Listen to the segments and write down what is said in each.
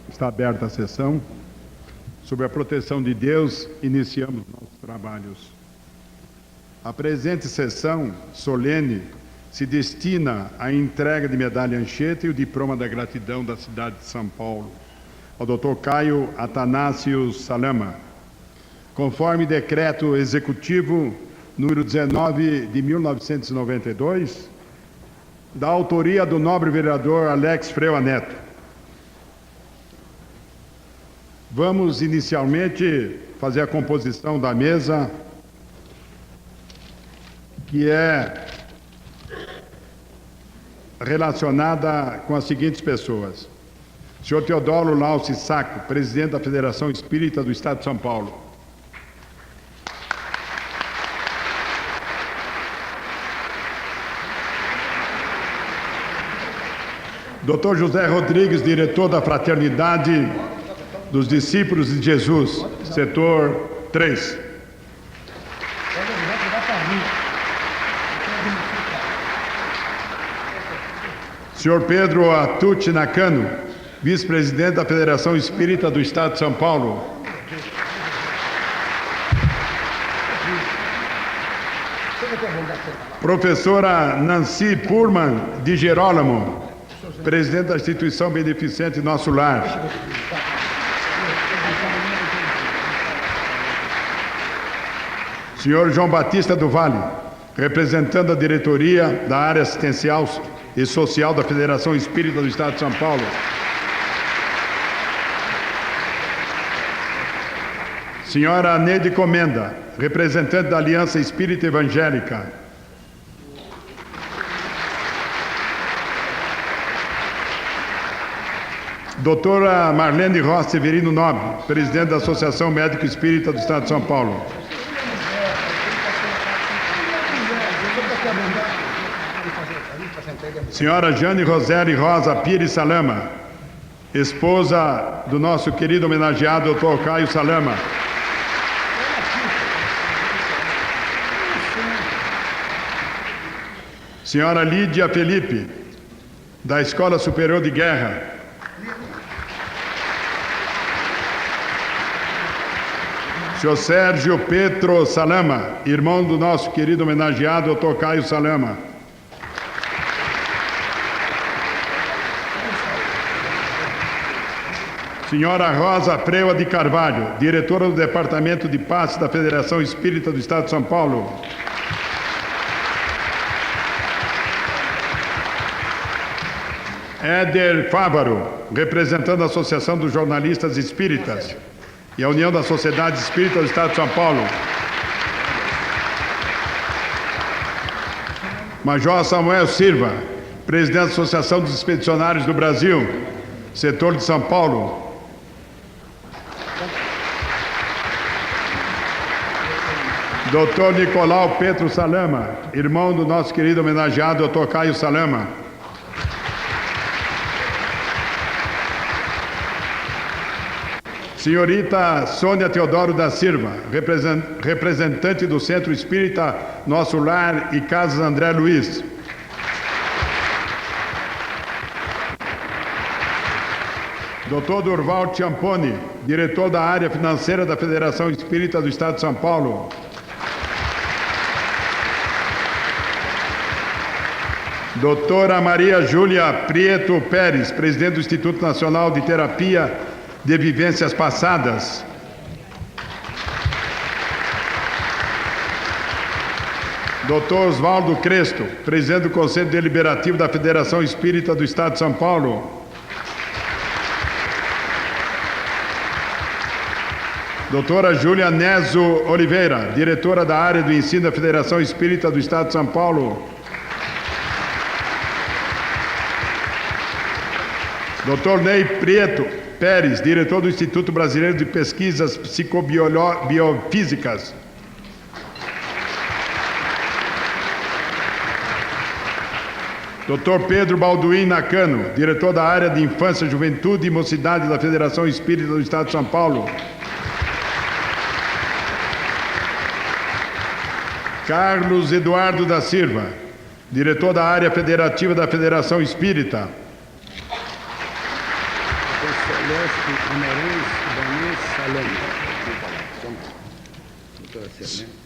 Está aberta a sessão. Sob a proteção de Deus, iniciamos nossos trabalhos. A presente sessão solene se destina à entrega de medalha Anchieta e o diploma da gratidão da cidade de São Paulo ao Dr. Caio Atanásio Salama, conforme decreto executivo número 19 de 1992, da autoria do nobre vereador Alex Freua Neto. Vamos inicialmente fazer a composição da mesa, que é relacionada com as seguintes pessoas: senhor Teodoro Lauci Sacco, presidente da Federação Espírita do Estado de São Paulo. Dr. José Rodrigues, diretor da Fraternidade dos Discípulos de Jesus, setor 3. Senhor Pedro Atucci Nakano, vice-presidente da Federação Espírita do Estado de São Paulo. Professora Nancy Purman de Gerolamo, presidente da instituição beneficente Nosso Lar. Senhor João Batista do Vale, representando a diretoria da área assistencial e social da Federação Espírita do Estado de São Paulo. Senhora Neide Comenda, representante da Aliança Espírita Evangélica. Doutora Marlene Rossi Severino Nobre, presidente da Associação Médico Espírita do Estado de São Paulo. Senhora Jane Roseli Rosa Pires Salama, esposa do nosso querido homenageado Dr. Caio Salama. Senhora Lídia Felipe, da Escola Superior de Guerra. Senhor Sérgio Petro Salama, irmão do nosso querido homenageado Dr. Caio Salama. Senhora Rosa Preua de Carvalho, diretora do Departamento de Passe da Federação Espírita do Estado de São Paulo. Éder Fávaro, representando a Associação dos Jornalistas Espíritas e a União da Sociedade Espírita do Estado de São Paulo. Major Samuel Silva, presidente da Associação dos Expedicionários do Brasil, setor de São Paulo. Dr. Nicolau Petro Salama, irmão do nosso querido homenageado Dr. Caio Salama. Senhorita Sônia Teodoro da Silva, representante do Centro Espírita Nosso Lar e Casas André Luiz. Dr. Durval Ciamponi, diretor da área financeira da Federação Espírita do Estado de São Paulo. Doutora Maria Júlia Prieto Pérez, presidente do Instituto Nacional de Terapia de Vivências Passadas. Dr. Oswaldo Cresto, presidente do Conselho Deliberativo da Federação Espírita do Estado de São Paulo. Doutora Júlia Neso Oliveira, diretora da área do ensino da Federação Espírita do Estado de São Paulo. Dr. Ney Prieto Pérez, diretor do Instituto Brasileiro de Pesquisas Psicobiofísicas. Dr. Pedro Balduim Nakano, diretor da área de Infância, Juventude e Mocidade da Federação Espírita do Estado de São Paulo. Carlos Eduardo da Silva, Diretor da área federativa da Federação Espírita.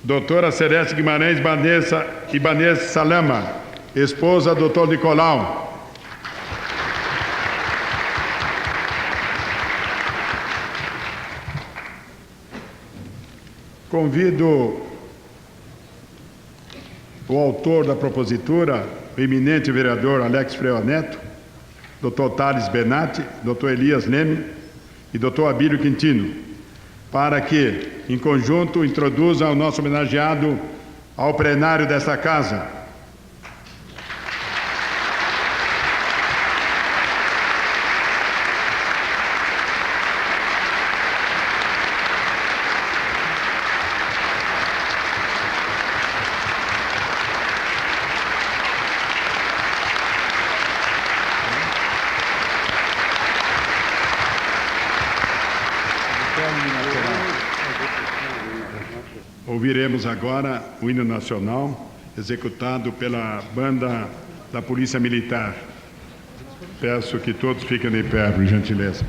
Doutora Celeste Guimarães Ibanez Salama, esposa do Dr. Nicolau. Convido o autor da propositura, o eminente vereador Alex Freire Neto, Dr. Thales Benatti, Dr. Elias Leme e Dr. Abílio Quintino, para que, em conjunto, introduzam o nosso homenageado ao plenário desta casa. Ouviremos agora o hino nacional, executado pela banda da Polícia Militar. Peço que todos fiquem de pé, por gentileza.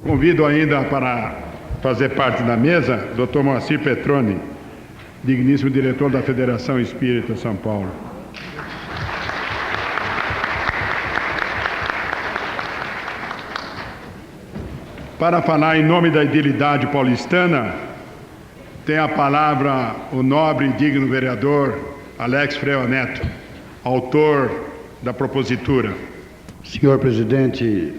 Convido ainda para fazer parte da mesa Dr. Moacir Petroni, digníssimo diretor da Federação Espírita São Paulo. Para falar em nome da idilidade paulistana, tem a palavra o nobre e digno vereador Alex Freio Neto, autor da propositura. Senhor presidente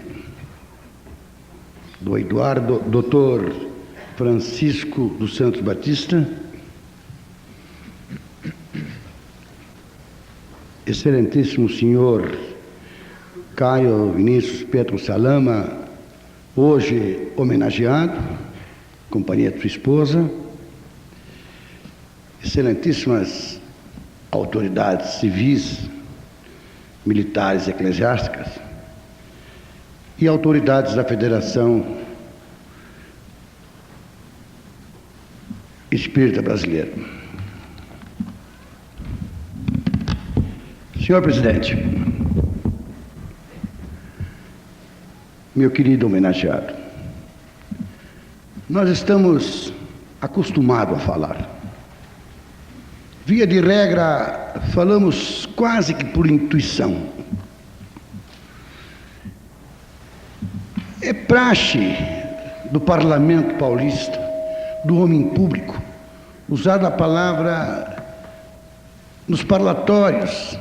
do Eduardo, doutor Francisco dos Santos Batista, excelentíssimo senhor Caio Vinícius Pedro Salama, hoje homenageado, companhia de sua esposa, excelentíssimas autoridades civis, militares e eclesiásticas e autoridades da Federação Espírita Brasileira. Senhor presidente, meu querido homenageado, nós estamos acostumados a falar. Via de regra, falamos quase que por intuição. É praxe do parlamento paulista, do homem público, usar a palavra nos parlatórios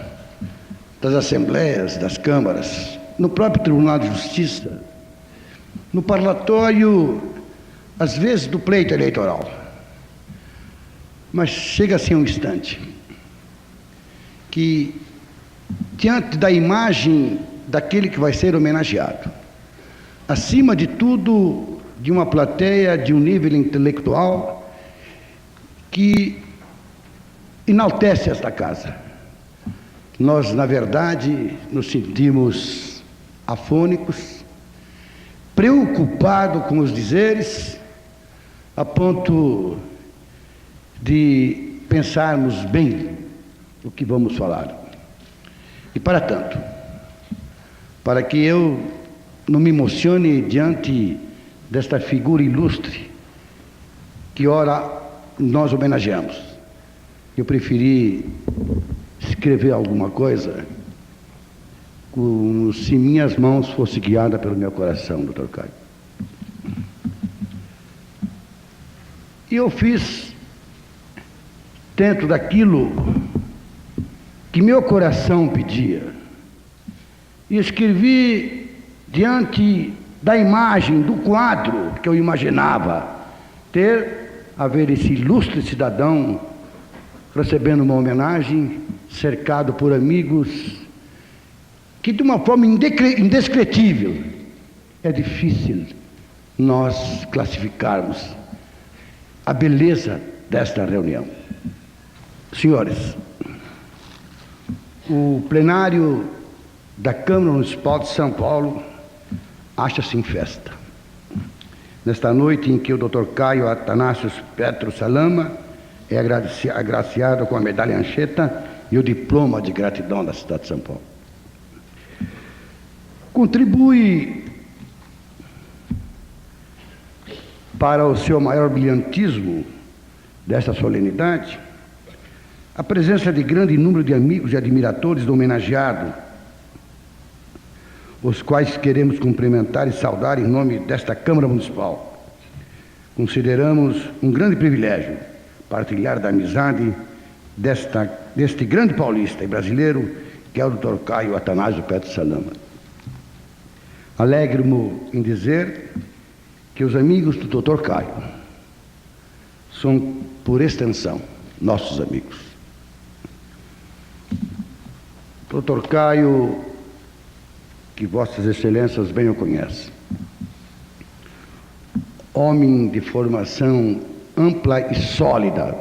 das assembleias, das câmaras, no próprio Tribunal de Justiça, no parlatório, às vezes, do pleito eleitoral. Mas chega assim um instante que, diante da imagem daquele que vai ser homenageado, acima de tudo, de uma plateia de um nível intelectual que enaltece esta casa, nós, na verdade, nos sentimos afônicos, preocupados com os dizeres, a ponto de pensarmos bem o que vamos falar. E para tanto, para que eu não me emocione diante desta figura ilustre que ora nós homenageamos, eu preferi escrever alguma coisa como se minhas mãos fossem guiadas pelo meu coração, Dr. Caio. E eu fiz dentro daquilo que meu coração pedia. E escrevi diante da imagem, do quadro que eu imaginava a ver esse ilustre cidadão recebendo uma homenagem, cercado por amigos, que de uma forma indescritível é difícil nós classificarmos a beleza desta reunião. Senhores, o plenário da Câmara Municipal de São Paulo acha-se em festa. Nesta noite em que o Dr. Caio Atanásio Petro Salama é agraciado com a medalha Anchieta e o diploma de gratidão da cidade de São Paulo. Contribui para o seu maior brilhantismo desta solenidade a presença de grande número de amigos e admiradores do homenageado, os quais queremos cumprimentar e saudar em nome desta Câmara Municipal. Consideramos um grande privilégio partilhar da amizade deste grande paulista e brasileiro, que é o Dr. Caio Atanásio Petro Salama. Alegro-me em dizer que os amigos do Dr. Caio são, por extensão, nossos amigos. Dr. Caio, que Vossas Excelências bem o conhecem, homem de formação ampla e sólida,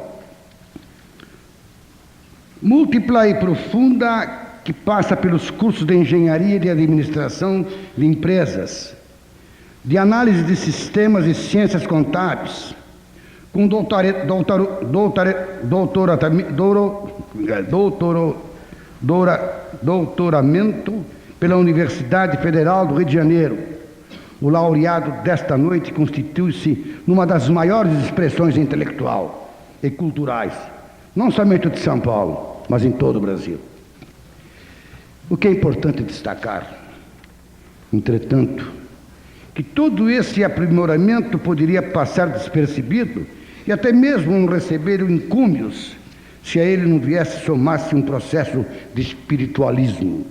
múltipla e profunda, que passa pelos cursos de engenharia e de administração de empresas, de análise de sistemas e ciências contábeis, com doutoramento pela Universidade Federal do Rio de Janeiro. O laureado desta noite constitui-se numa das maiores expressões intelectual e culturais, não somente de São Paulo, mas em todo o Brasil. O que é importante destacar, entretanto, que todo esse aprimoramento poderia passar despercebido e até mesmo não receber encúmios se a ele não viesse somar-se um processo de espiritualismo.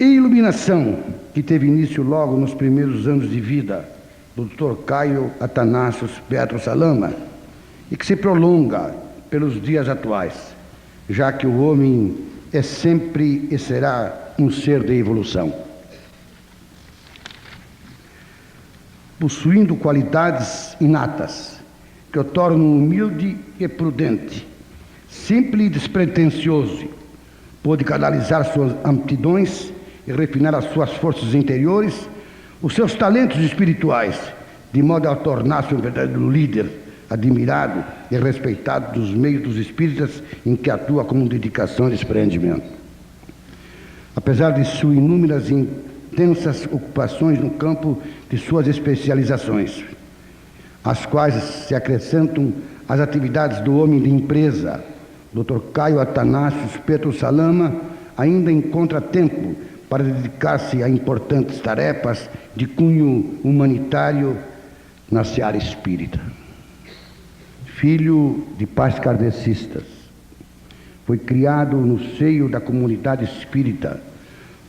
E iluminação, que teve início logo nos primeiros anos de vida do Dr. Caio Athanásios Petro Salama, e que se prolonga pelos dias atuais, já que o homem é sempre e será um ser de evolução. Possuindo qualidades inatas, que o tornam humilde e prudente, simples e despretensioso, pôde canalizar suas aptidões e refinar as suas forças interiores, os seus talentos espirituais, de modo a tornar-se um verdadeiro líder, admirado e respeitado dos meios dos espíritas em que atua com dedicação e desprendimento. Apesar de suas inúmeras e intensas ocupações no campo de suas especializações, às quais se acrescentam as atividades do homem de empresa, Dr. Caio Athanásios Petro Salama ainda encontra tempo para dedicar-se a importantes tarefas de cunho humanitário na seara espírita. Filho de pais kardecistas, foi criado no seio da comunidade espírita,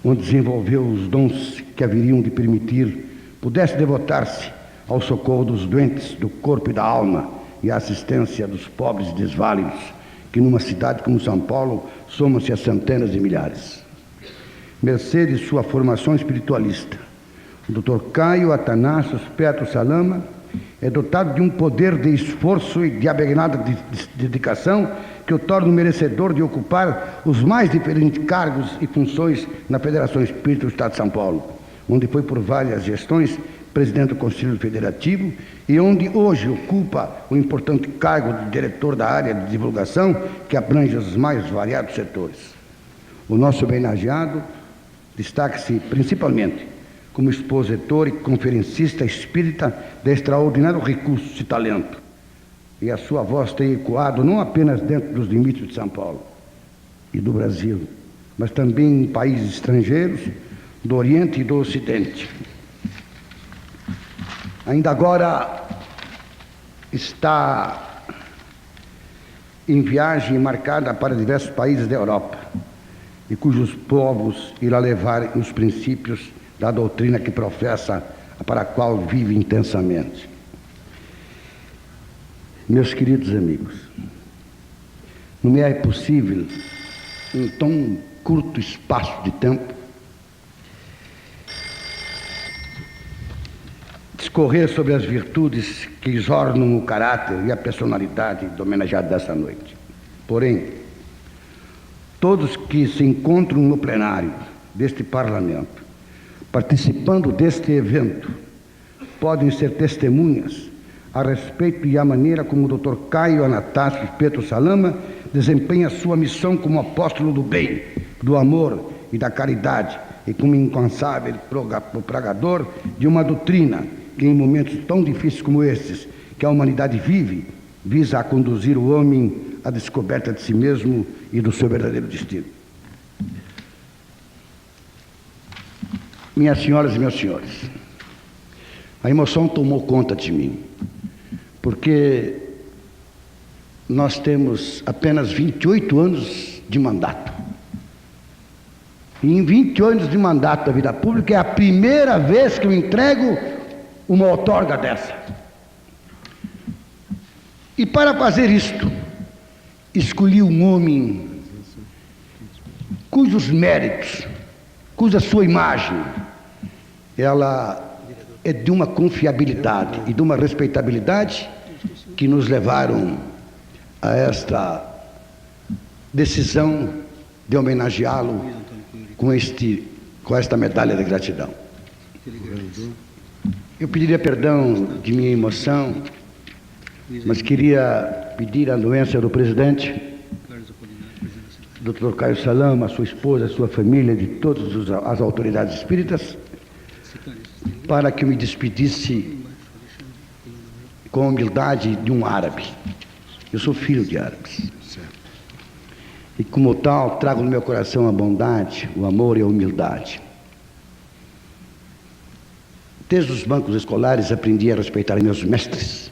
onde desenvolveu os dons que haveriam de permitir pudesse devotar-se ao socorro dos doentes do corpo e da alma e à assistência dos pobres e desválidos, que numa cidade como São Paulo somam-se a centenas de milhares. Mercê de sua formação espiritualista, o Dr. Caio Athanásios Petro Salama é dotado de um poder de esforço e de abnegada dedicação que o torna merecedor de ocupar os mais diferentes cargos e funções na Federação Espírita do Estado de São Paulo, onde foi por várias gestões presidente do Conselho Federativo e onde hoje ocupa o importante cargo de diretor da área de divulgação que abrange os mais variados setores. O nosso homenageado destaca-se principalmente como expositor e conferencista espírita de extraordinário recurso e talento, e a sua voz tem ecoado não apenas dentro dos limites de São Paulo e do Brasil, mas também em países estrangeiros, do Oriente e do Ocidente. Ainda agora está em viagem marcada para diversos países da Europa, e cujos povos irá levar os princípios da doutrina que professa, para a qual vive intensamente. Meus queridos amigos, não me é possível, em tão curto espaço de tempo, discorrer sobre as virtudes que exornam o caráter e a personalidade do homenageado dessa noite. Porém, todos que se encontram no plenário deste Parlamento, participando deste evento, podem ser testemunhas a respeito e a maneira como o Dr. Caio Athanásios Petro Salama desempenha sua missão como apóstolo do bem, do amor e da caridade, e como incansável propagador de uma doutrina que, em momentos tão difíceis como estes que a humanidade vive, visa a conduzir o homem à descoberta de si mesmo e do seu verdadeiro destino. Minhas senhoras e meus senhores, a emoção tomou conta de mim, porque nós temos apenas 28 anos de mandato. E em 28 anos de mandato da vida pública é a primeira vez que eu entrego uma outorga dessa. E para fazer isto, escolhi um homem cujos méritos, cuja sua imagem, ela é de uma confiabilidade e de uma respeitabilidade que nos levaram a esta decisão de homenageá-lo com esta medalha de gratidão. Eu pediria perdão de minha emoção, mas queria pedir a anuência do presidente, Dr. Caio Salama, a sua esposa, a sua família, de todas as autoridades espíritas, para que eu me despedisse com a humildade de um árabe. Eu sou filho de árabes. E como tal, trago no meu coração a bondade, o amor e a humildade. Desde os bancos escolares aprendi a respeitar meus mestres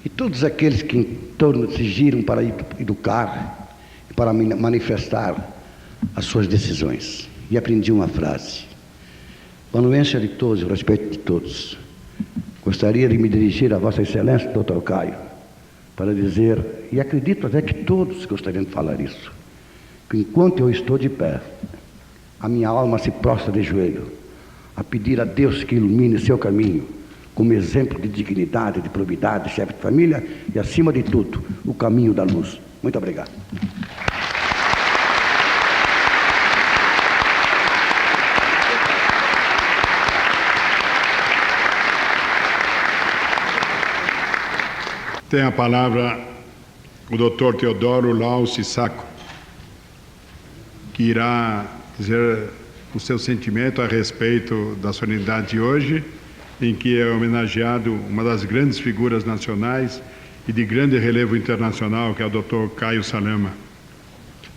e todos aqueles que em torno se giram para educar e para manifestar as suas decisões. E aprendi uma frase: com a anuência de todos e o respeito de todos, gostaria de me dirigir a Vossa Excelência, Dr. Caio, para dizer, e acredito até que todos gostariam de falar isso, que enquanto eu estou de pé, a minha alma se prostra de joelho, a pedir a Deus que ilumine seu caminho, como exemplo de dignidade, de probidade, chefe de família e, acima de tudo, o caminho da luz. Muito obrigado. Tem a palavra o Dr. Teodoro Lauci Sacco, que irá dizer o seu sentimento a respeito da solenidade de hoje, em que é homenageado uma das grandes figuras nacionais e de grande relevo internacional, que é o Dr. Caio Salema.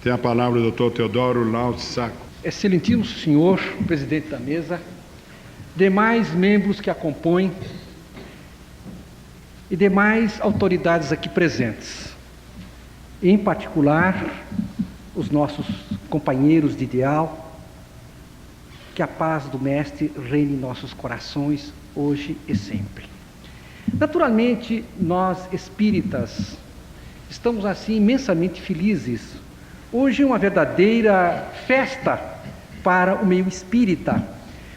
Tem a palavra o Dr. Teodoro Lauci Sacco. Excelentíssimo senhor presidente da mesa, demais membros que a compõem e demais autoridades aqui presentes, em particular os nossos companheiros de ideal, que a paz do Mestre reine em nossos corações hoje e sempre. Naturalmente, nós espíritas estamos assim imensamente felizes. Hoje é uma verdadeira festa para o meio espírita,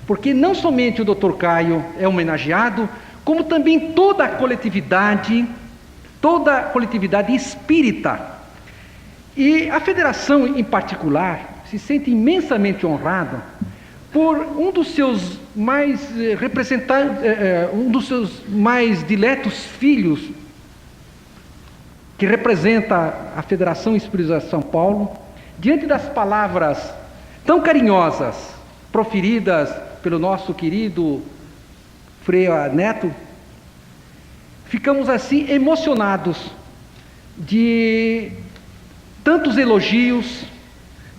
porque não somente o Dr. Caio é homenageado, como também toda a coletividade espírita. E a federação em particular se sente imensamente honrada por um dos seus mais um dos seus mais diletos filhos, que representa a Federação Espírita de São Paulo, diante das palavras tão carinhosas proferidas pelo nosso querido Frei Neto, ficamos assim emocionados de tantos elogios,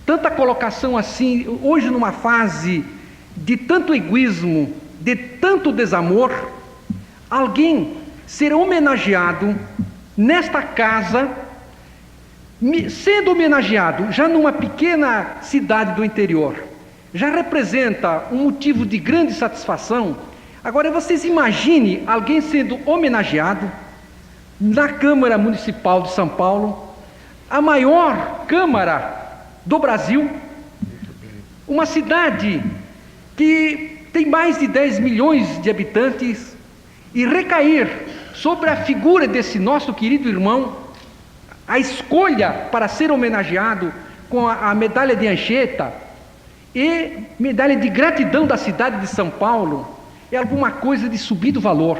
tanta colocação assim, hoje numa fase de tanto egoísmo, de tanto desamor, alguém ser homenageado nesta casa, sendo homenageado já numa pequena cidade do interior, já representa um motivo de grande satisfação. Agora vocês imaginem alguém sendo homenageado na Câmara Municipal de São Paulo, a maior Câmara do Brasil, uma cidade que tem mais de 10 milhões de habitantes, e recair sobre a figura desse nosso querido irmão a escolha para ser homenageado com a medalha de Anchieta e medalha de gratidão da cidade de São Paulo, é alguma coisa de subido valor.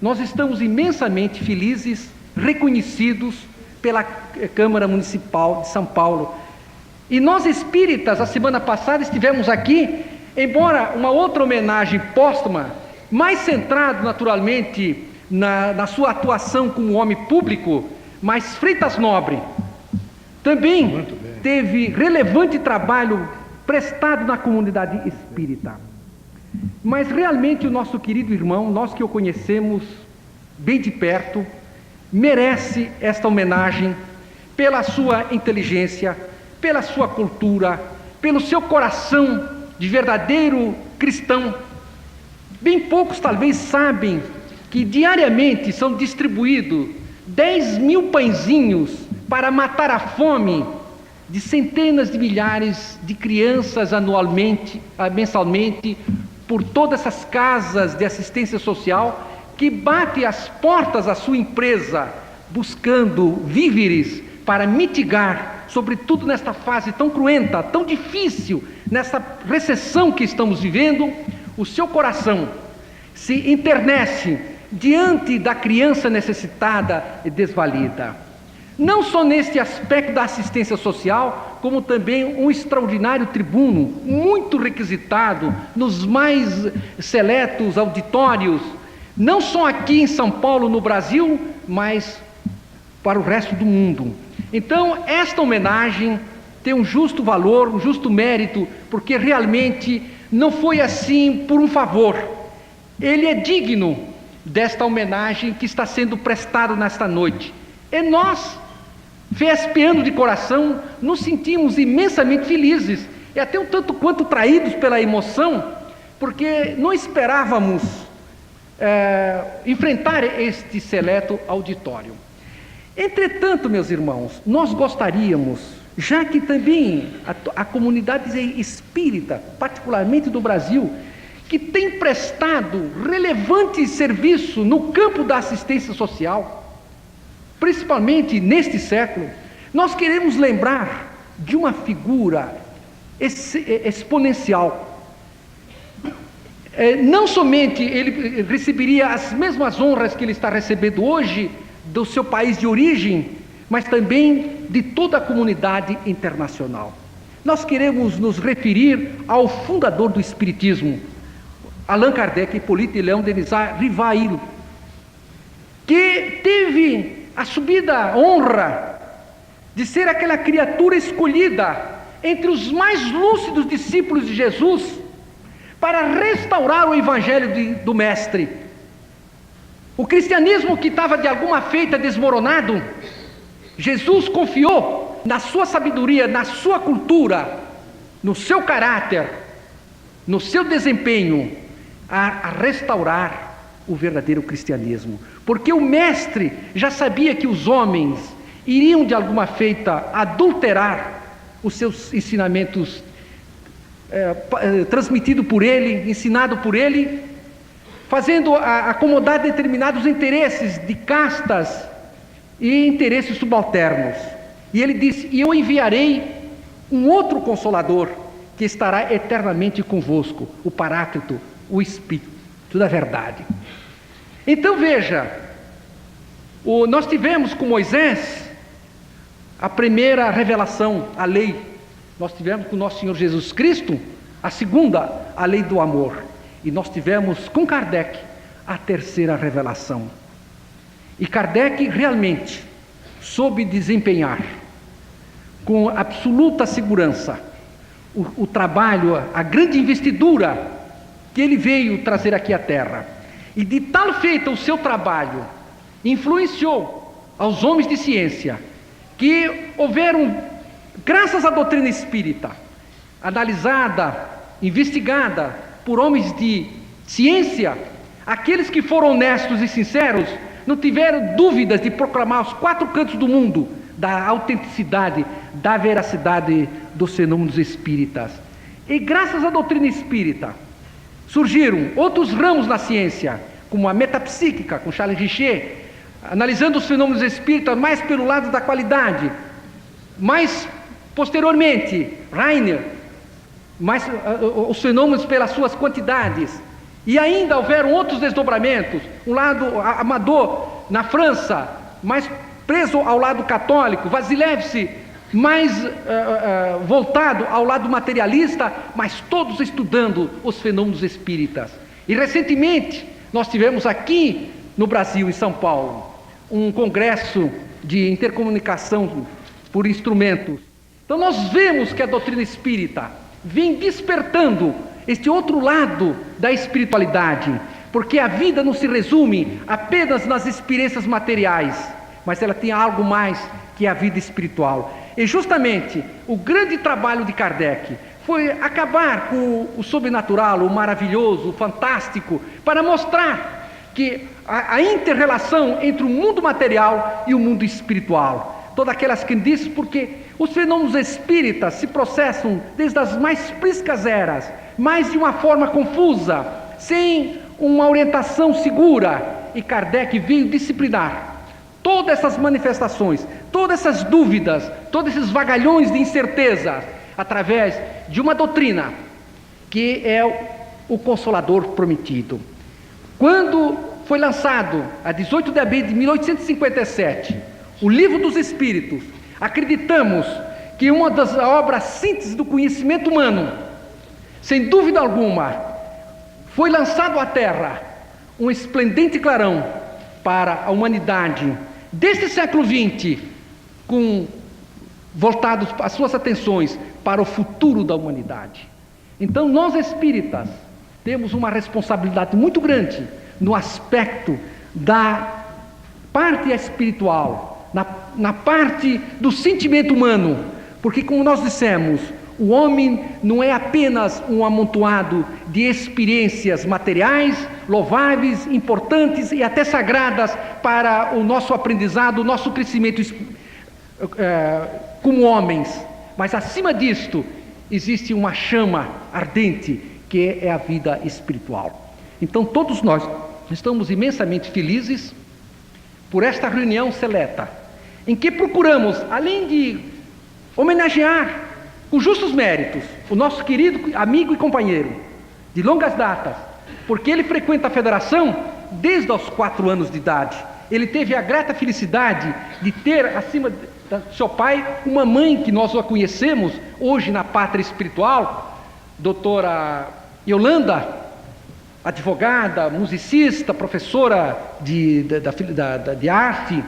Nós estamos imensamente felizes, reconhecidos pela Câmara Municipal de São Paulo. E nós espíritas, a semana passada estivemos aqui, embora uma outra homenagem póstuma, mais centrado naturalmente na sua atuação como homem público, mas Freitas Nobre também teve relevante trabalho prestado na comunidade espírita. Mas realmente o nosso querido irmão, nós que o conhecemos bem de perto, merece esta homenagem pela sua inteligência, pela sua cultura, pelo seu coração de verdadeiro cristão. Bem poucos talvez sabem que diariamente são distribuídos 10 mil pãezinhos para matar a fome de centenas de milhares de crianças mensalmente, por todas essas casas de assistência social que batem as portas da sua empresa buscando víveres para mitigar, sobretudo nesta fase tão cruenta, tão difícil, nessa recessão que estamos vivendo. O seu coração se enternece diante da criança necessitada e desvalida. Não só neste aspecto da assistência social, como também um extraordinário tribuno, muito requisitado nos mais seletos auditórios, não só aqui em São Paulo, no Brasil, mas para o resto do mundo. Então, esta homenagem tem um justo valor, um justo mérito, porque realmente não foi assim por um favor. ele é digno desta homenagem que está sendo prestada nesta noite. E nós, vespeando de coração, nos sentimos imensamente felizes e até um tanto quanto traídos pela emoção, porque não esperávamos enfrentar este seleto auditório. Entretanto, meus irmãos, nós gostaríamos, já que também a comunidade espírita, particularmente do Brasil, que tem prestado relevante serviço no campo da assistência social, principalmente neste século, nós queremos lembrar de uma figura exponencial. Não somente ele receberia as mesmas honras que ele está recebendo hoje do seu país de origem, mas também de toda a comunidade internacional. Nós queremos nos referir ao fundador do Espiritismo, Allan Kardec, Hippolyte Léon Denis Rivail, que teve a subida honra de ser aquela criatura escolhida entre os mais lúcidos discípulos de Jesus para restaurar o Evangelho do Mestre. O cristianismo que estava de alguma feita desmoronado, Jesus confiou na sua sabedoria, na sua cultura, no seu caráter, no seu desempenho, a restaurar o verdadeiro cristianismo. Porque o Mestre já sabia que os homens iriam de alguma feita adulterar os seus ensinamentos transmitido por ele, ensinado por ele, fazendo acomodar determinados interesses de castas e interesses subalternos. E ele disse: e eu enviarei um outro Consolador, que estará eternamente convosco, o Paráclito, o Espírito da verdade. Então veja, nós tivemos com Moisés a primeira revelação, a lei. Nós tivemos com nosso Senhor Jesus Cristo a segunda, a lei do amor. E nós tivemos com Kardec a terceira revelação. E Kardec realmente soube desempenhar com absoluta segurança o trabalho, a grande investidura que ele veio trazer aqui à Terra. E de tal feita o seu trabalho influenciou aos homens de ciência, que houveram, graças à doutrina espírita, analisada, investigada por homens de ciência, aqueles que foram honestos e sinceros não tiveram dúvidas de proclamar aos quatro cantos do mundo da autenticidade, da veracidade dos fenômenos espíritas. E graças à doutrina espírita surgiram outros ramos na ciência, como a metapsíquica, com Charles Richer, analisando os fenômenos espíritas mais pelo lado da qualidade. Mais posteriormente, Rainer, mais os fenômenos pelas suas quantidades. E ainda houveram outros desdobramentos, um lado Amador na França, mais preso ao lado católico, Vasilevski mais voltado ao lado materialista, mas todos estudando os fenômenos espíritas. E recentemente nós tivemos aqui no Brasil, em São Paulo, um congresso de intercomunicação por instrumentos. Então nós vemos que a doutrina espírita vem despertando este outro lado da espiritualidade, porque a vida não se resume apenas nas experiências materiais, mas ela tem algo mais que a vida espiritual. E justamente o grande trabalho de Kardec foi acabar com o sobrenatural, o maravilhoso, o fantástico, para mostrar que a inter-relação entre o mundo material e o mundo espiritual. Todas aquelas crendices, porque os fenômenos espíritas se processam desde as mais priscas eras, mas de uma forma confusa, sem uma orientação segura, e Kardec veio disciplinar todas essas manifestações, todas essas dúvidas, todos esses vagalhões de incerteza, através de uma doutrina, que é o Consolador prometido. Quando foi lançado, a 18 de abril de 1857, o Livro dos Espíritos, acreditamos que uma das obras síntese do conhecimento humano, sem dúvida alguma, foi lançado à Terra um esplendente clarão para a humanidade deste século XX, voltados as suas atenções para o futuro da humanidade. Então nós espíritas temos uma responsabilidade muito grande no aspecto da parte espiritual, na parte do sentimento humano, porque, como nós dissemos, o homem não é apenas um amontoado de experiências materiais, louváveis, importantes e até sagradas para o nosso aprendizado, o nosso crescimento como homens, mas acima disto existe uma chama ardente que é a vida espiritual. Então todos nós estamos imensamente felizes por esta reunião seleta, em que procuramos, além de homenagear com justos méritos o nosso querido amigo e companheiro de longas datas, porque ele frequenta a federação desde os 4 anos de idade. Ele teve a grata felicidade de ter acima do seu pai uma mãe que nós a conhecemos hoje na pátria espiritual, doutora Yolanda, advogada, musicista, professora de arte,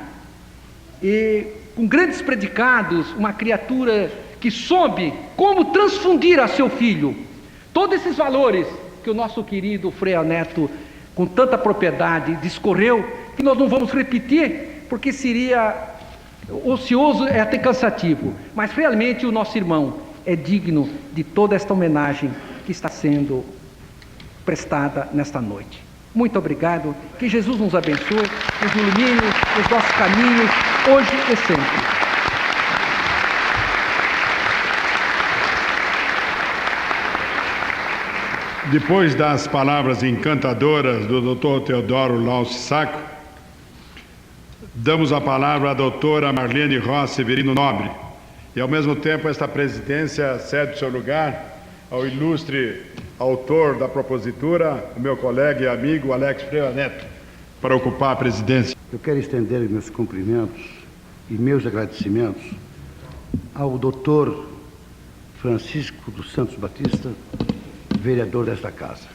e com grandes predicados, uma criatura que soube como transfundir a seu filho todos esses valores que o nosso querido Frei Neto, com tanta propriedade, discorreu, que nós não vamos repetir, porque seria ocioso e até cansativo, mas realmente o nosso irmão é digno de toda esta homenagem que está sendo prestada nesta noite. Muito obrigado, que Jesus nos abençoe, nos ilumine os nossos caminhos, hoje e sempre. Depois das palavras encantadoras do Dr. Teodoro Lauci Sacco, damos a palavra à doutora Marlene Rossi Severino Nobre, e ao mesmo tempo esta presidência cede o seu lugar ao ilustre autor da propositura, o meu colega e amigo Alex Freire Neto, para ocupar a presidência. Eu quero estender meus cumprimentos e meus agradecimentos ao doutor Francisco dos Santos Batista, vereador desta casa.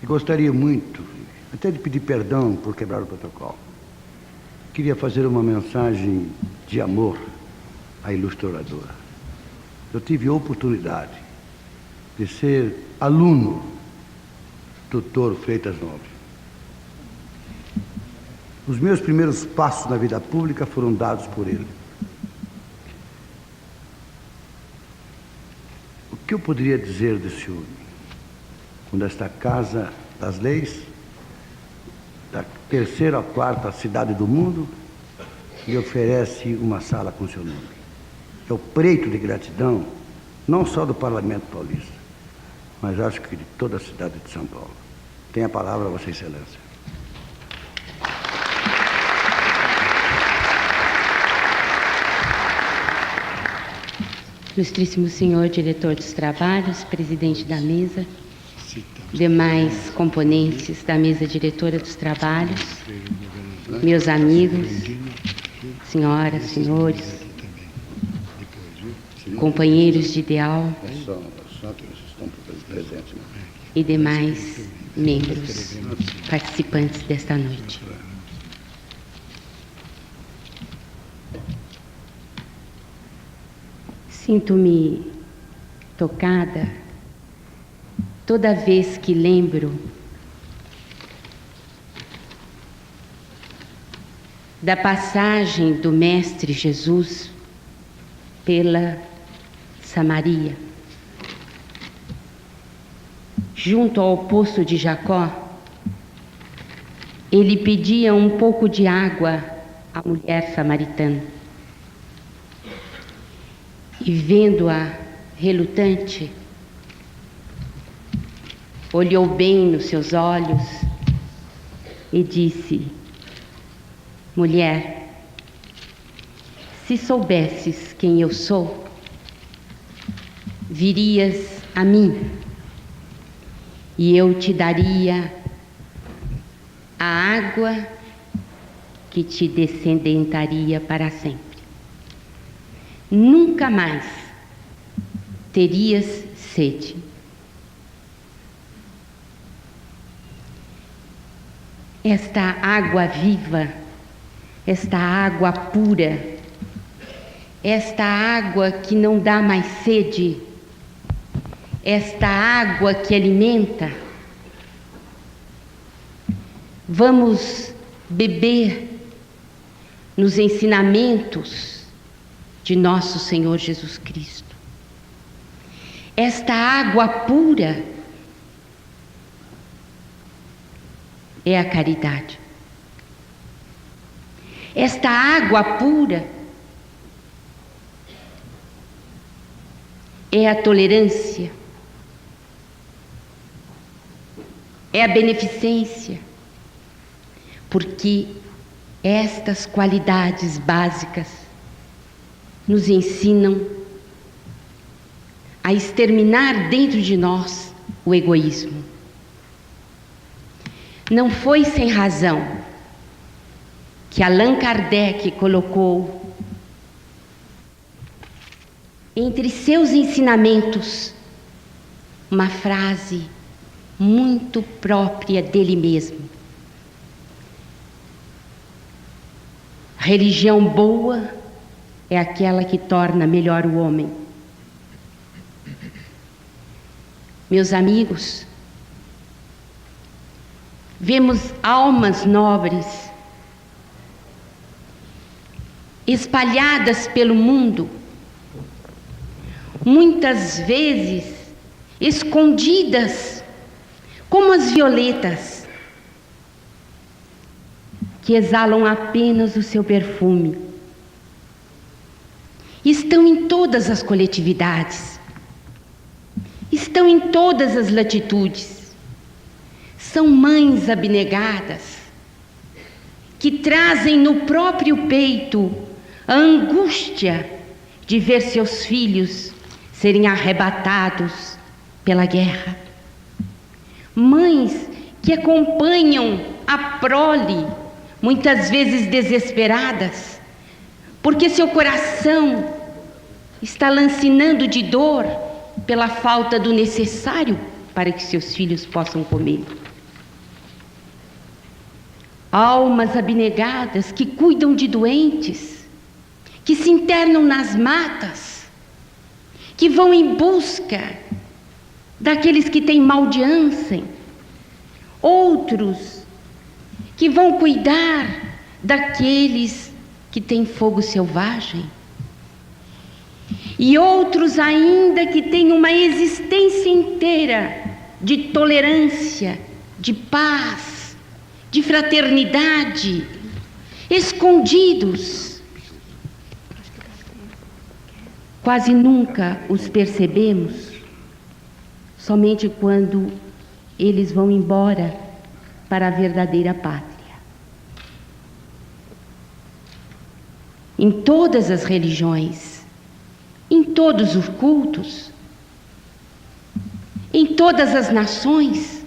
E gostaria muito, até de pedir perdão por quebrar o protocolo. Queria fazer uma mensagem de amor à ilustre oradora. Eu tive a oportunidade de ser aluno do Dr. Freitas Nobre. Os meus primeiros passos na vida pública foram dados por ele. O que eu poderia dizer desse homem? Quando esta Casa das Leis, da 3ª à 4ª cidade do mundo, lhe oferece uma sala com seu nome. É o preito de gratidão, não só do Parlamento Paulista, mas acho que de toda a cidade de São Paulo. Tem a palavra, Vossa Excelência. Ilustríssimo senhor diretor dos trabalhos, presidente da mesa, demais componentes da mesa diretora dos trabalhos, meus amigos, senhoras, senhores, companheiros de ideal e demais membros participantes desta noite. Sinto-me tocada toda vez que lembro da passagem do Mestre Jesus pela Samaria. Junto ao poço de Jacó, ele pedia um pouco de água à mulher samaritana. E vendo-a relutante, olhou bem nos seus olhos e disse: mulher, se soubesses quem eu sou, virias a mim e eu te daria a água que te descendentaria para sempre. Nunca mais terias sede. Esta água viva, esta água pura, esta água que não dá mais sede, esta água que alimenta, vamos beber nos ensinamentos de nosso Senhor Jesus Cristo. Esta água pura é a caridade. Esta água pura é a tolerância, é a beneficência, porque estas qualidades básicas nos ensinam a exterminar dentro de nós o egoísmo. Não foi sem razão que Allan Kardec colocou entre seus ensinamentos uma frase muito própria dele mesmo. Religião boa é aquela que torna melhor o homem. Meus amigos, vemos almas nobres espalhadas pelo mundo, muitas vezes escondidas, como as violetas, que exalam apenas o seu perfume. Estão em todas as coletividades, estão em todas as latitudes. São mães abnegadas, que trazem no próprio peito a angústia de ver seus filhos serem arrebatados pela guerra. Mães que acompanham a prole, muitas vezes desesperadas, porque seu coração está lancinando de dor pela falta do necessário para que seus filhos possam comer. Almas abnegadas que cuidam de doentes, que se internam nas matas, que vão em busca daqueles que têm mal de ânsia, outros que vão cuidar daqueles que têm fogo selvagem, e outros ainda que têm uma existência inteira de tolerância, de paz, de fraternidade, escondidos. Quase nunca os percebemos, somente quando eles vão embora para a verdadeira pátria. Em todas as religiões, em todos os cultos, em todas as nações,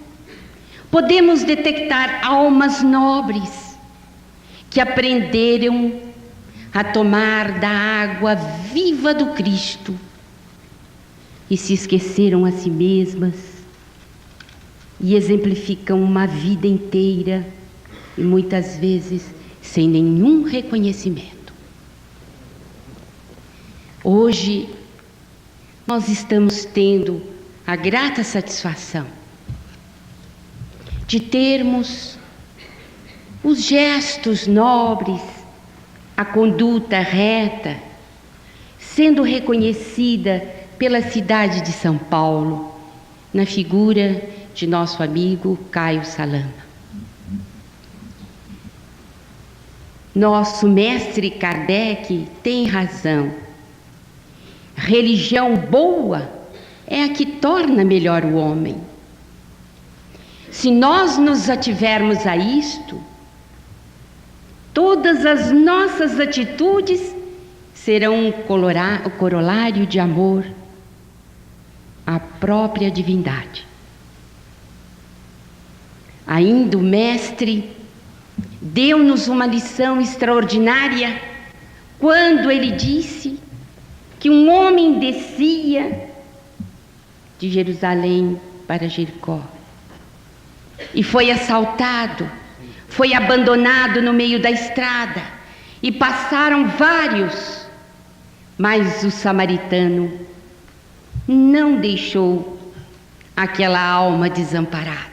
podemos detectar almas nobres que aprenderam a tomar da água viva do Cristo e se esqueceram a si mesmas e exemplificam uma vida inteira e muitas vezes sem nenhum reconhecimento. Hoje nós estamos tendo a grata satisfação de termos os gestos nobres, a conduta reta, sendo reconhecida pela cidade de São Paulo, na figura de nosso amigo Caio Salama. Nosso mestre Kardec tem razão. Religião boa é a que torna melhor o homem. Se nós nos ativermos a isto, todas as nossas atitudes serão o corolário de amor à própria divindade. Ainda o Mestre deu-nos uma lição extraordinária quando ele disse que um homem descia de Jerusalém para Jericó e foi assaltado, foi abandonado no meio da estrada e passaram vários, mas o samaritano não deixou aquela alma desamparada.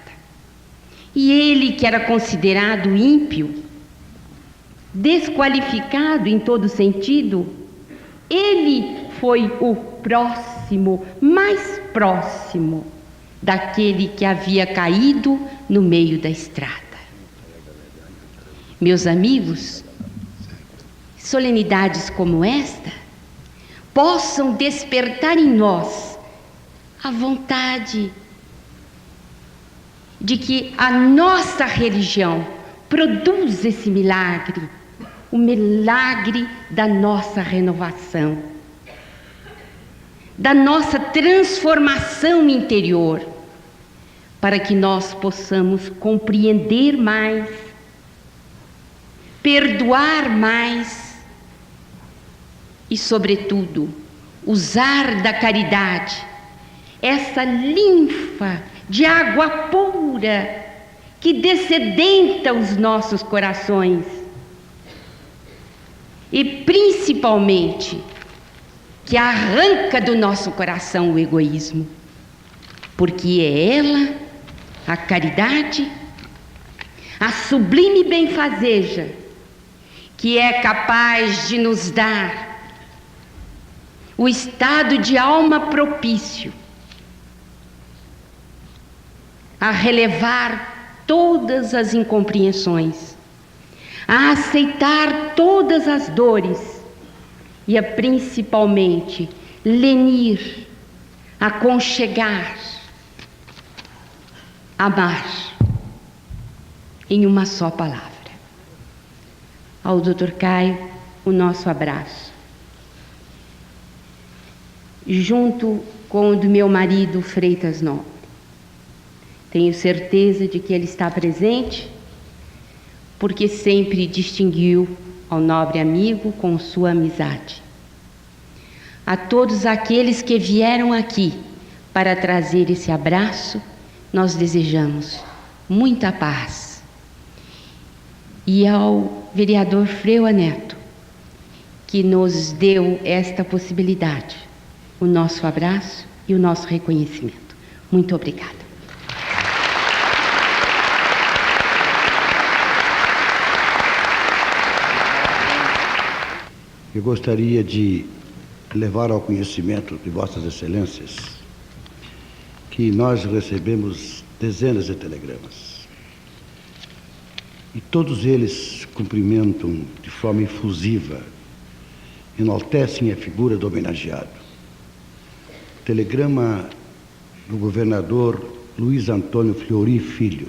E ele, que era considerado ímpio, desqualificado em todo sentido, ele foi o próximo, mais próximo daquele que havia caído no meio da estrada. Meus amigos, solenidades como esta possam despertar em nós a vontade de que a nossa religião produz esse milagre, o milagre da nossa renovação, da nossa transformação interior, para que nós possamos compreender mais, perdoar mais e, sobretudo, usar da caridade, essa linfa de água pura que dessedenta os nossos corações e, principalmente, que arranca do nosso coração o egoísmo, porque é ela, a caridade, a sublime benfazeja, que é capaz de nos dar o estado de alma propício a relevar todas as incompreensões, a aceitar todas as dores e a principalmente lenir, aconchegar, amar, em uma só palavra. Ao Dr. Caio, o nosso abraço, junto com o do meu marido Freitas Nobre. Tenho certeza de que ele está presente, porque sempre distinguiu ao nobre amigo com sua amizade. A todos aqueles que vieram aqui para trazer esse abraço, nós desejamos muita paz. E ao vereador Freuá Neto, que nos deu esta possibilidade, o nosso abraço e o nosso reconhecimento. Muito obrigada. Eu gostaria de levar ao conhecimento de Vossas Excelências que nós recebemos dezenas de telegramas e todos eles cumprimentam de forma efusiva, enaltecem a figura do homenageado. Telegrama do governador Luiz Antônio Fleury Filho.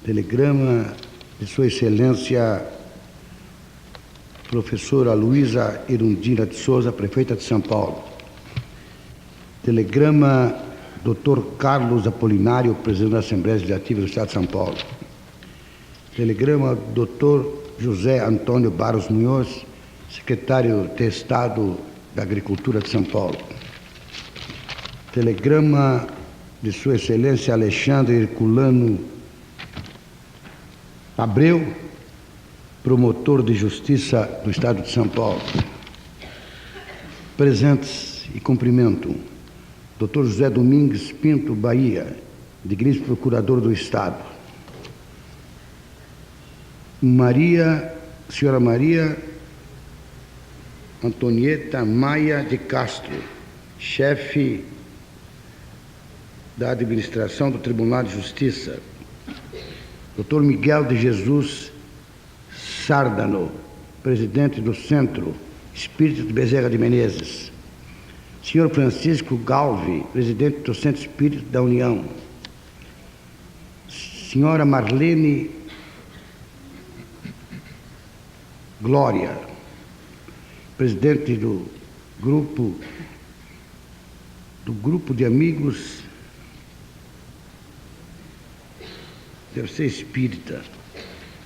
Telegrama de Sua Excelência professora Luísa Erundina de Souza, prefeita de São Paulo. Telegrama Dr. Carlos Apolinário, presidente da Assembleia Legislativa do Estado de São Paulo. Telegrama Dr. José Antônio Barros Munhoz, secretário de Estado da Agricultura de São Paulo. Telegrama de Sua Excelência Alexandre Herculano Abreu, promotor de Justiça do Estado de São Paulo. Presentes e cumprimentam Dr. José Domingues Pinto Bahia, digníssimo procurador do Estado. Senhora Maria Antonieta Maia de Castro, chefe da administração do Tribunal de Justiça. Dr. Miguel de Jesus Sárdano, presidente do Centro Espírita de Bezerra de Menezes. Senhor Francisco Galve, presidente do Centro Espírita da União. Senhora Marlene Glória, presidente do grupo de amigos, deve ser espírita.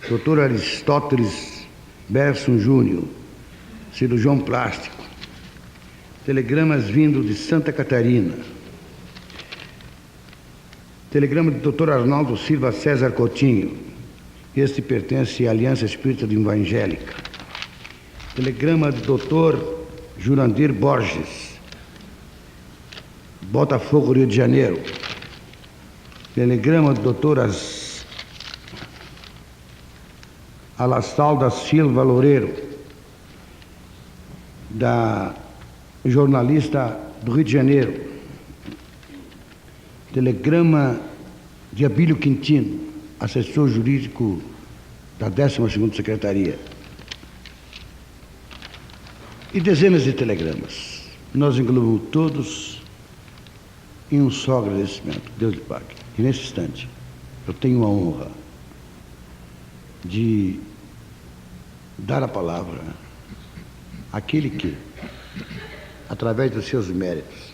Dr. Aristóteles Berson Júnior, cirurgião plástico. Telegramas vindo de Santa Catarina. Telegrama do Dr. Arnaldo Silva César Coutinho. Este pertence à Aliança Espírita Evangélica. Telegrama do Dr. Jurandir Borges, Botafogo, Rio de Janeiro. Telegrama do doutor Alassal da Silva Loureiro, da jornalista do Rio de Janeiro. Telegrama de Abílio Quintino, assessor jurídico da 12ª Secretaria. E dezenas de telegramas. Nós englobamos todos em um só agradecimento. Deus lhe pague. E nesse instante, eu tenho a honra de dar a palavra àquele que, através dos seus méritos,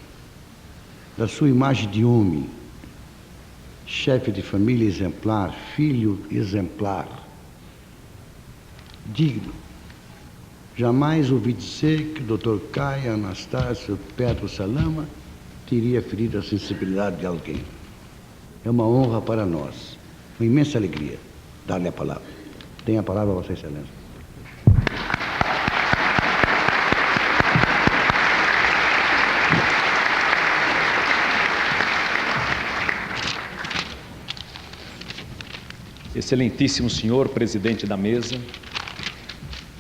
da sua imagem de homem, chefe de família exemplar, filho exemplar, digno, jamais ouvi dizer que o Dr. Caio Anastácio Petro Salama teria ferido a sensibilidade de alguém. É uma honra para nós, uma imensa alegria dar-lhe a palavra. Tenha a palavra, Vossa Excelência. Excelentíssimo senhor presidente da mesa,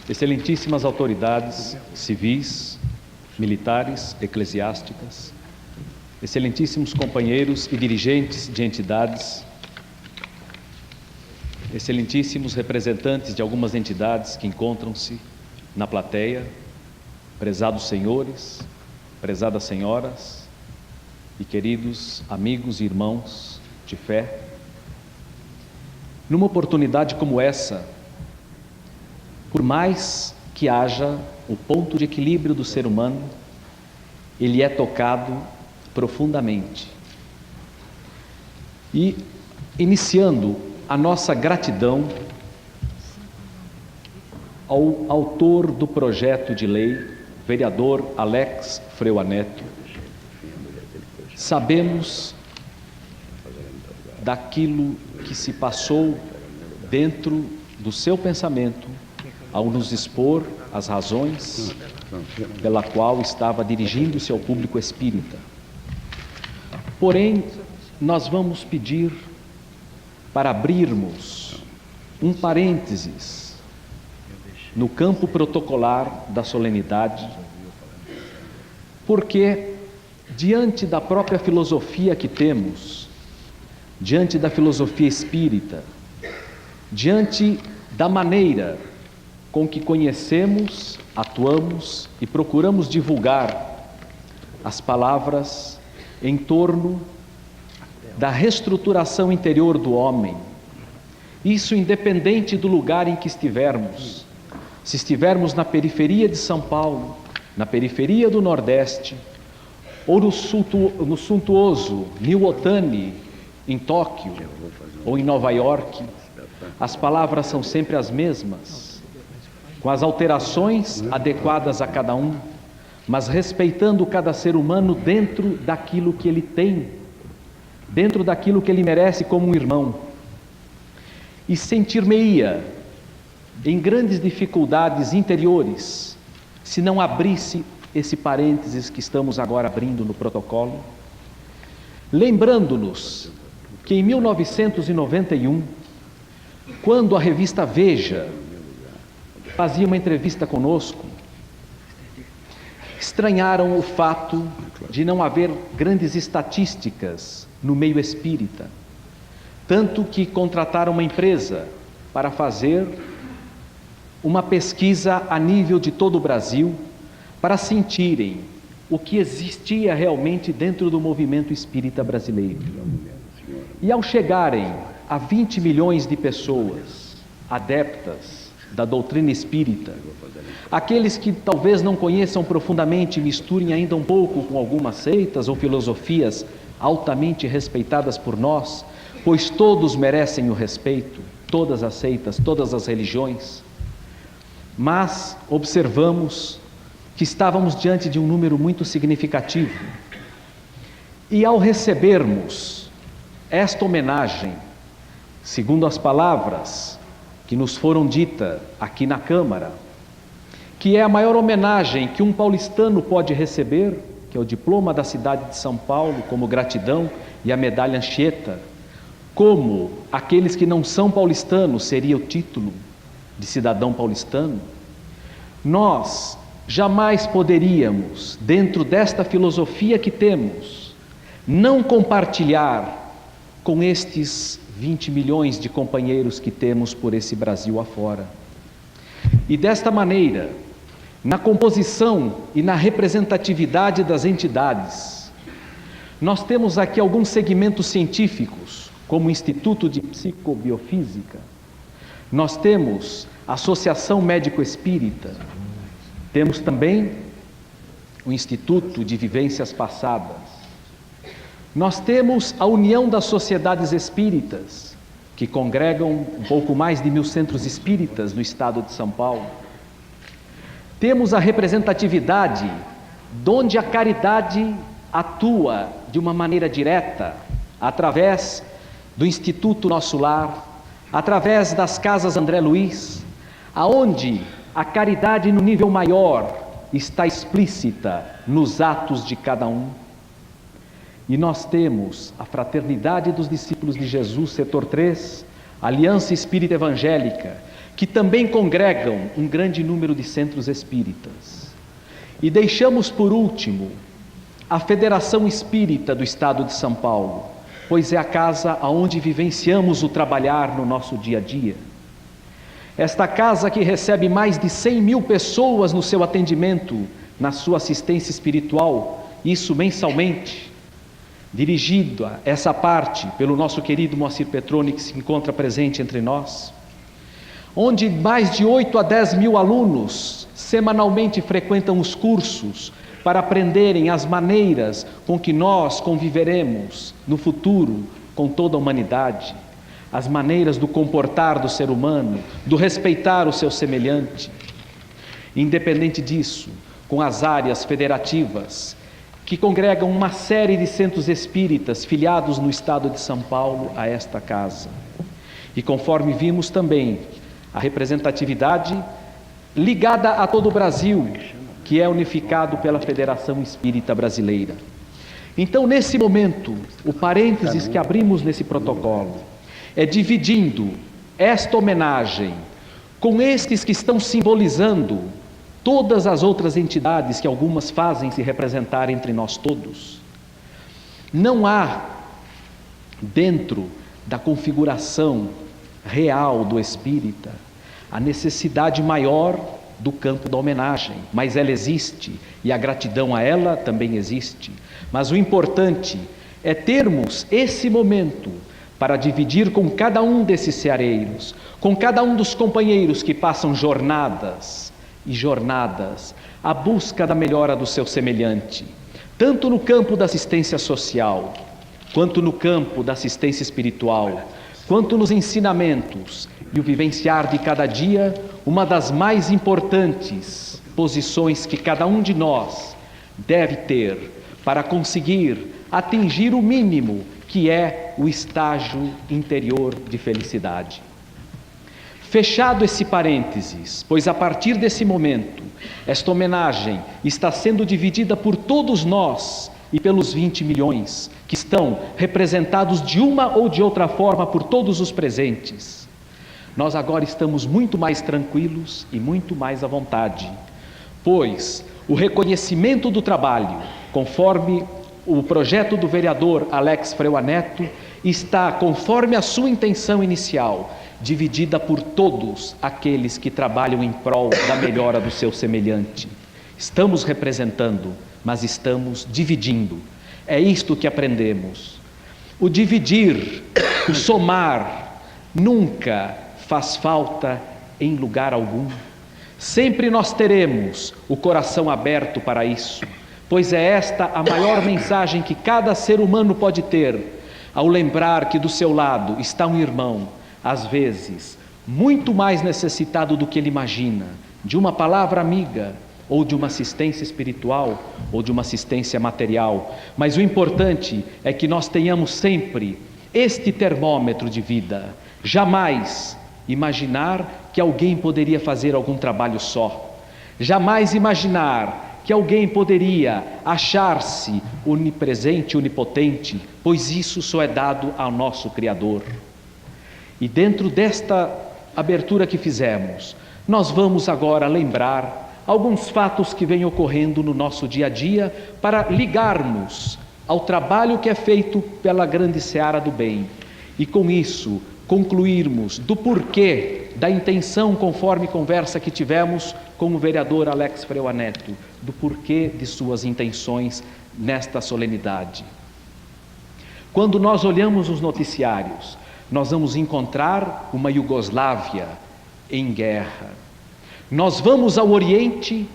excelentíssimas autoridades civis, militares, eclesiásticas, excelentíssimos companheiros e dirigentes de entidades, excelentíssimos representantes de algumas entidades que encontram-se na plateia, prezados senhores, prezadas senhoras e queridos amigos e irmãos de fé, numa oportunidade como essa, por mais que haja o ponto de equilíbrio do ser humano, ele é tocado profundamente. E iniciando a nossa gratidão ao autor do projeto de lei, vereador Alex Freua Neto, sabemos daquilo que se passou dentro do seu pensamento ao nos expor as razões pela qual estava dirigindo-se ao público espírita. Porém, nós vamos pedir para abrirmos um parênteses no campo protocolar da solenidade, porque diante da própria filosofia que temos, diante da filosofia espírita, diante da maneira com que conhecemos, atuamos e procuramos divulgar as palavras em torno da reestruturação interior do homem, isso independente do lugar em que estivermos, se estivermos na periferia de São Paulo, na periferia do Nordeste, ou no suntuoso New Otani, em Tóquio, ou em Nova York, as palavras são sempre as mesmas, com as alterações adequadas a cada um, mas respeitando cada ser humano dentro daquilo que ele tem, dentro daquilo que ele merece como um irmão. E sentir-me-ia em grandes dificuldades interiores se não abrisse esse parênteses que estamos agora abrindo no protocolo, lembrando-nos que em 1991, quando a revista Veja fazia uma entrevista conosco, estranharam o fato de não haver grandes estatísticas no meio espírita, tanto que contrataram uma empresa para fazer uma pesquisa a nível de todo o Brasil, para sentirem o que existia realmente dentro do movimento espírita brasileiro. E ao chegarem a 20 milhões de pessoas adeptas da doutrina espírita, aqueles que talvez não conheçam profundamente e misturem ainda um pouco com algumas seitas ou filosofias altamente respeitadas por nós, pois todos merecem o respeito, todas as seitas, todas as religiões, mas observamos que estávamos diante de um número muito significativo. E ao recebermos esta homenagem, segundo as palavras que nos foram ditas aqui na Câmara, que é a maior homenagem que um paulistano pode receber, que é o diploma da cidade de São Paulo, como gratidão, e a medalha Anchieta, como aqueles que não são paulistanos, seria o título de cidadão paulistano, nós jamais poderíamos, dentro desta filosofia que temos, não compartilhar com estes 20 milhões de companheiros que temos por esse Brasil afora. E desta maneira, na composição e na representatividade das entidades, nós temos aqui alguns segmentos científicos, como o Instituto de Psicobiofísica, nós temos a Associação Médico-Espírita, temos também o Instituto de Vivências Passadas, nós temos a União das Sociedades Espíritas, que congregam um pouco mais de 1000 centros espíritas no estado de São Paulo. Temos a representatividade, onde a caridade atua de uma maneira direta, através do Instituto Nosso Lar, através das Casas André Luiz, aonde a caridade no nível maior está explícita nos atos de cada um. E nós temos a Fraternidade dos Discípulos de Jesus, setor 3, Aliança Espírita Evangélica, que também congregam um grande número de centros espíritas. E deixamos por último a Federação Espírita do Estado de São Paulo, pois é a casa onde vivenciamos o trabalhar no nosso dia a dia. Esta casa que recebe mais de 100 mil pessoas no seu atendimento, na sua assistência espiritual, isso mensalmente, dirigida essa parte pelo nosso querido Moacir Petroni, que se encontra presente entre nós, onde mais de 8 a 10 mil alunos semanalmente frequentam os cursos para aprenderem as maneiras com que nós conviveremos no futuro com toda a humanidade, as maneiras do comportar do ser humano, do respeitar o seu semelhante. Independente disso, com as áreas federativas, que congregam uma série de centros espíritas filiados no estado de São Paulo a esta casa. E conforme vimos também, a representatividade ligada a todo o Brasil, que é unificado pela Federação Espírita Brasileira. Então, nesse momento, o parênteses que abrimos nesse protocolo é dividindo esta homenagem com estes que estão simbolizando todas as outras entidades que algumas fazem se representar entre nós todos. Não há, dentro da configuração real do espírita, a necessidade maior do campo da homenagem, mas ela existe e a gratidão a ela também existe. Mas o importante é termos esse momento para dividir com cada um desses ceareiros, com cada um dos companheiros que passam jornadas e jornadas à busca da melhora do seu semelhante, tanto no campo da assistência social, quanto no campo da assistência espiritual, quanto nos ensinamentos e o vivenciar de cada dia, uma das mais importantes posições que cada um de nós deve ter para conseguir atingir o mínimo que é o estágio interior de felicidade. Fechado esse parênteses, pois a partir desse momento, esta homenagem está sendo dividida por todos nós e pelos 20 milhões que estão representados de uma ou de outra forma por todos os presentes. Nós agora estamos muito mais tranquilos e muito mais à vontade, pois o reconhecimento do trabalho, conforme o projeto do vereador Alex Freua Neto, está, conforme a sua intenção inicial, dividida por todos aqueles que trabalham em prol da melhora do seu semelhante. Estamos representando, mas estamos dividindo. É isto que aprendemos. O dividir, o somar, nunca faz falta em lugar algum. Sempre nós teremos o coração aberto para isso, pois é esta a maior mensagem que cada ser humano pode ter, ao lembrar que do seu lado está um irmão, às vezes, muito mais necessitado do que ele imagina, de uma palavra amiga, ou de uma assistência espiritual, ou de uma assistência material. Mas o importante é que nós tenhamos sempre este termômetro de vida. Jamais imaginar que alguém poderia fazer algum trabalho só. Jamais imaginar que alguém poderia achar-se onipresente, onipotente, pois isso só é dado ao nosso Criador. E dentro desta abertura que fizemos, nós vamos agora lembrar alguns fatos que vêm ocorrendo no nosso dia a dia para ligarmos ao trabalho que é feito pela grande seara do bem e com isso concluirmos do porquê, da intenção, conforme conversa que tivemos com o vereador Alex Freua Neto, do porquê de suas intenções nesta solenidade. Quando nós olhamos os noticiários, nós vamos encontrar uma Iugoslávia em guerra. Nós vamos ao Oriente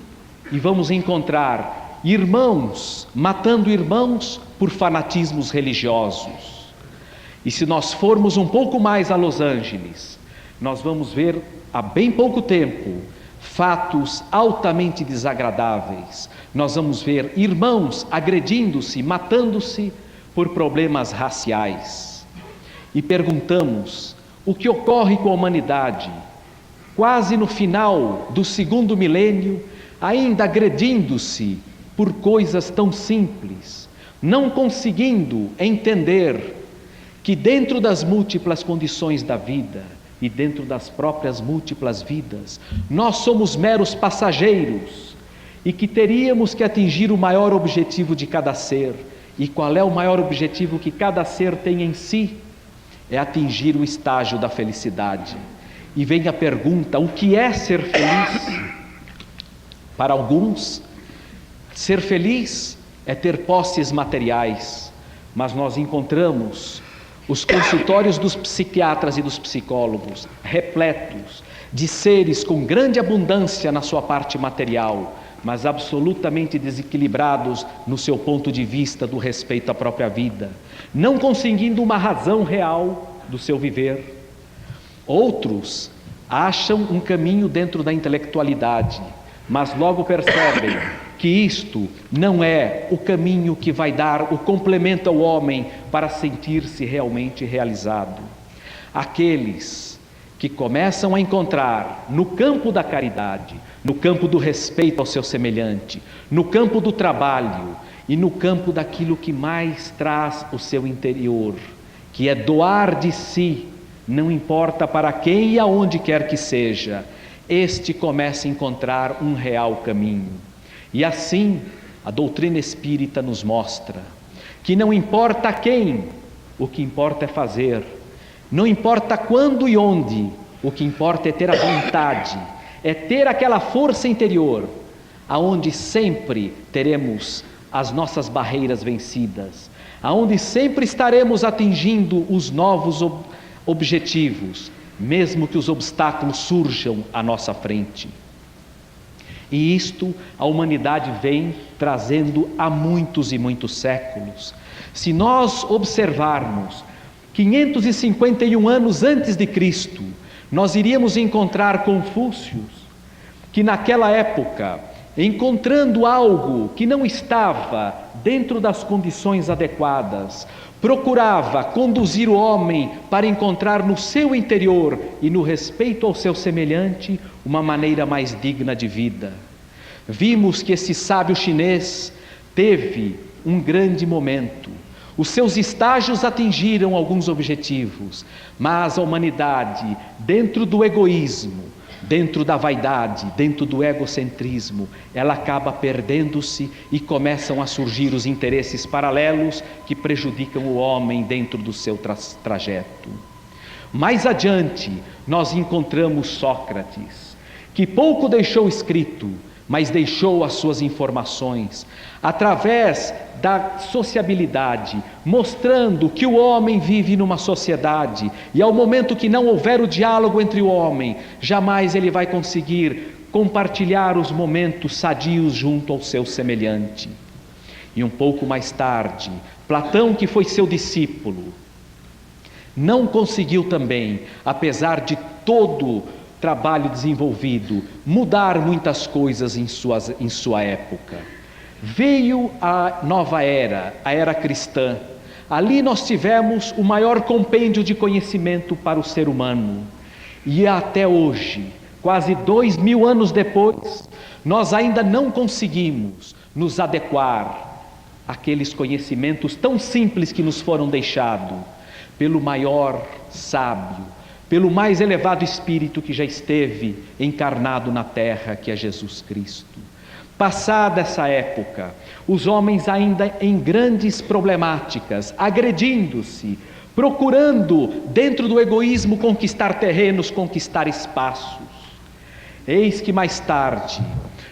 e vamos encontrar irmãos matando irmãos por fanatismos religiosos. E se nós formos um pouco mais a Los Angeles, nós vamos ver há bem pouco tempo fatos altamente desagradáveis. Nós vamos ver irmãos agredindo-se, matando-se por problemas raciais. E perguntamos o que ocorre com a humanidade, quase no final do 2º milênio, ainda agredindo-se por coisas tão simples, não conseguindo entender que dentro das múltiplas condições da vida e dentro das próprias múltiplas vidas, nós somos meros passageiros e que teríamos que atingir o maior objetivo de cada ser. E qual é o maior objetivo que cada ser tem em si? É atingir o estágio da felicidade. E vem a pergunta: o que é ser feliz? Para alguns, ser feliz é ter posses materiais, mas nós encontramos os consultórios dos psiquiatras e dos psicólogos repletos de seres com grande abundância na sua parte material, mas absolutamente desequilibrados no seu ponto de vista do respeito à própria vida, não conseguindo uma razão real do seu viver. Outros acham um caminho dentro da intelectualidade, mas logo percebem que isto não é o caminho que vai dar o complemento ao homem para sentir-se realmente realizado. Aqueles que começam a encontrar no campo da caridade, no campo do respeito ao seu semelhante, no campo do trabalho e no campo daquilo que mais traz o seu interior, que é doar de si, não importa para quem e aonde quer que seja, este começa a encontrar um real caminho. E assim, a doutrina espírita nos mostra que não importa quem, o que importa é fazer. Não importa quando e onde, o que importa é ter a vontade, é ter aquela força interior, aonde sempre teremos as nossas barreiras vencidas, aonde sempre estaremos atingindo os novos objetivos, mesmo que os obstáculos surjam à nossa frente. E isto a humanidade vem trazendo há muitos e muitos séculos. Se nós observarmos 551 anos antes de Cristo, nós iríamos encontrar Confúcio, que naquela época, encontrando algo que não estava dentro das condições adequadas, procurava conduzir o homem para encontrar no seu interior e no respeito ao seu semelhante uma maneira mais digna de vida. Vimos que esse sábio chinês teve um grande momento. Os seus estágios atingiram alguns objetivos, mas a humanidade, dentro do egoísmo, dentro da vaidade, dentro do egocentrismo, ela acaba perdendo-se e começam a surgir os interesses paralelos que prejudicam o homem dentro do seu trajeto. Mais adiante, nós encontramos Sócrates, que pouco deixou escrito, mas deixou as suas informações, através da sociabilidade, mostrando que o homem vive numa sociedade, e ao momento que não houver o diálogo entre o homem, jamais ele vai conseguir compartilhar os momentos sadios junto ao seu semelhante. E um pouco mais tarde, Platão, que foi seu discípulo, não conseguiu também, apesar de todo trabalho desenvolvido, mudar muitas coisas em sua época. Veio a nova era, a era cristã. Ali nós tivemos o maior compêndio de conhecimento para o ser humano. E até hoje, quase 2000 anos depois, nós ainda não conseguimos nos adequar àqueles conhecimentos tão simples que nos foram deixados pelo maior sábio, pelo mais elevado Espírito que já esteve encarnado na terra, que é Jesus Cristo. Passada essa época, os homens ainda em grandes problemáticas, agredindo-se, procurando, dentro do egoísmo, conquistar terrenos, conquistar espaços. Eis que mais tarde,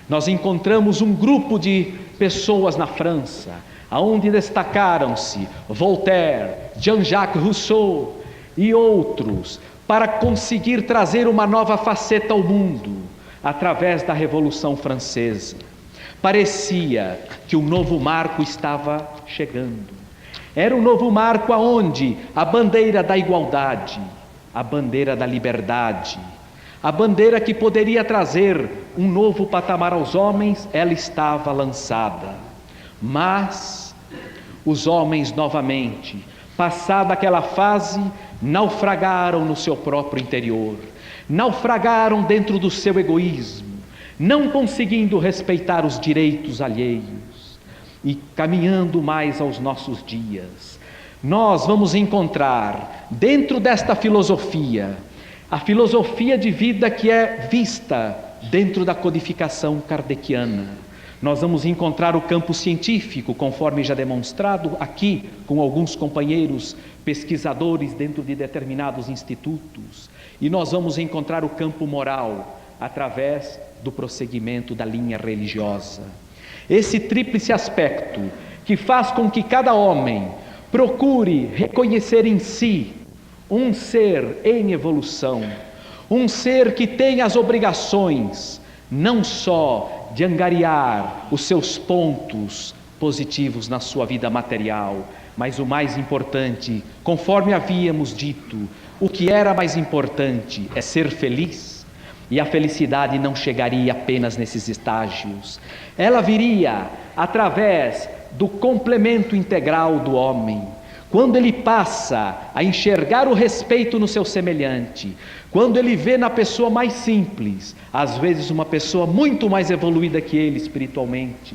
nós encontramos um grupo de pessoas na França, aonde destacaram-se Voltaire, Jean-Jacques Rousseau e outros, para conseguir trazer uma nova faceta ao mundo, através da Revolução Francesa. Parecia que um novo marco estava chegando. Era um novo marco aonde a bandeira da igualdade, a bandeira da liberdade, a bandeira que poderia trazer um novo patamar aos homens, ela estava lançada. Mas os homens novamente, passada aquela fase, naufragaram no seu próprio interior, naufragaram dentro do seu egoísmo, não conseguindo respeitar os direitos alheios. E caminhando mais aos nossos dias, nós vamos encontrar dentro desta filosofia, a filosofia de vida que é vista dentro da codificação kardeciana. Nós vamos encontrar o campo científico, conforme já demonstrado aqui com alguns companheiros pesquisadores dentro de determinados institutos, e nós vamos encontrar o campo moral através do prosseguimento da linha religiosa. Esse tríplice aspecto que faz com que cada homem procure reconhecer em si um ser em evolução, um ser que tem as obrigações não só de angariar os seus pontos positivos na sua vida material, mas o mais importante, conforme havíamos dito, o que era mais importante é ser feliz. E a felicidade não chegaria apenas nesses estágios. Ela viria através do complemento integral do homem. Quando ele passa a enxergar o respeito no seu semelhante, quando ele vê na pessoa mais simples, às vezes uma pessoa muito mais evoluída que ele espiritualmente,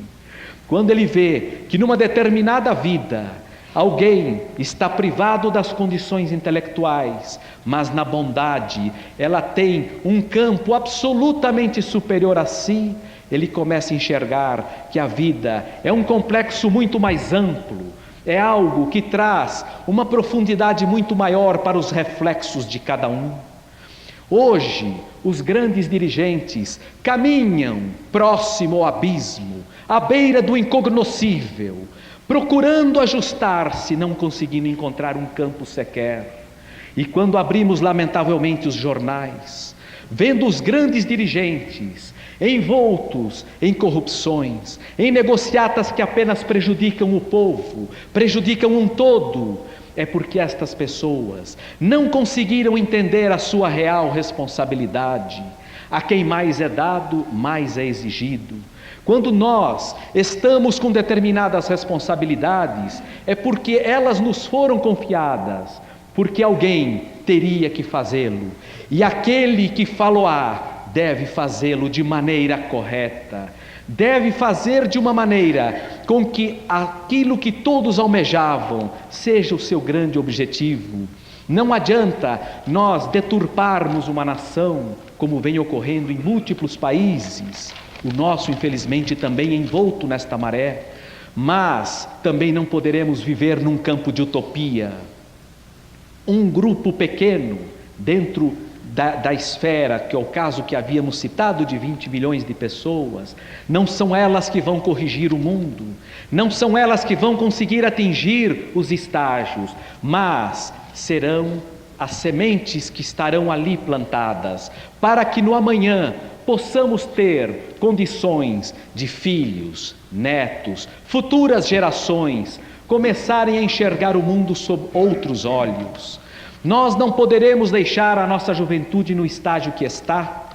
quando ele vê que numa determinada vida, alguém está privado das condições intelectuais, mas na bondade ela tem um campo absolutamente superior a si, ele começa a enxergar que a vida é um complexo muito mais amplo, é algo que traz uma profundidade muito maior para os reflexos de cada um. Hoje, os grandes dirigentes caminham próximo ao abismo, à beira do incognoscível, procurando ajustar-se, não conseguindo encontrar um campo sequer. E quando abrimos lamentavelmente os jornais, vendo os grandes dirigentes envoltos em corrupções, em negociatas que apenas prejudicam o povo, prejudicam um todo, é porque estas pessoas não conseguiram entender a sua real responsabilidade. A quem mais é dado, mais é exigido. Quando nós estamos com determinadas responsabilidades, é porque elas nos foram confiadas, porque alguém teria que fazê-lo, e aquele que falou-á deve fazê-lo de maneira correta, deve fazer de uma maneira com que aquilo que todos almejavam seja o seu grande objetivo. Não adianta nós deturparmos uma nação, como vem ocorrendo em múltiplos países, o nosso infelizmente também envolto nesta maré, mas também não poderemos viver num campo de utopia. Um grupo pequeno dentro da esfera, que é o caso que havíamos citado de 20 milhões de pessoas, não são elas que vão corrigir o mundo, não são elas que vão conseguir atingir os estágios, mas serão as sementes que estarão ali plantadas, para que no amanhã possamos ter condições de filhos, netos, futuras gerações, começarem a enxergar o mundo sob outros olhos. Nós não poderemos deixar a nossa juventude no estágio que está.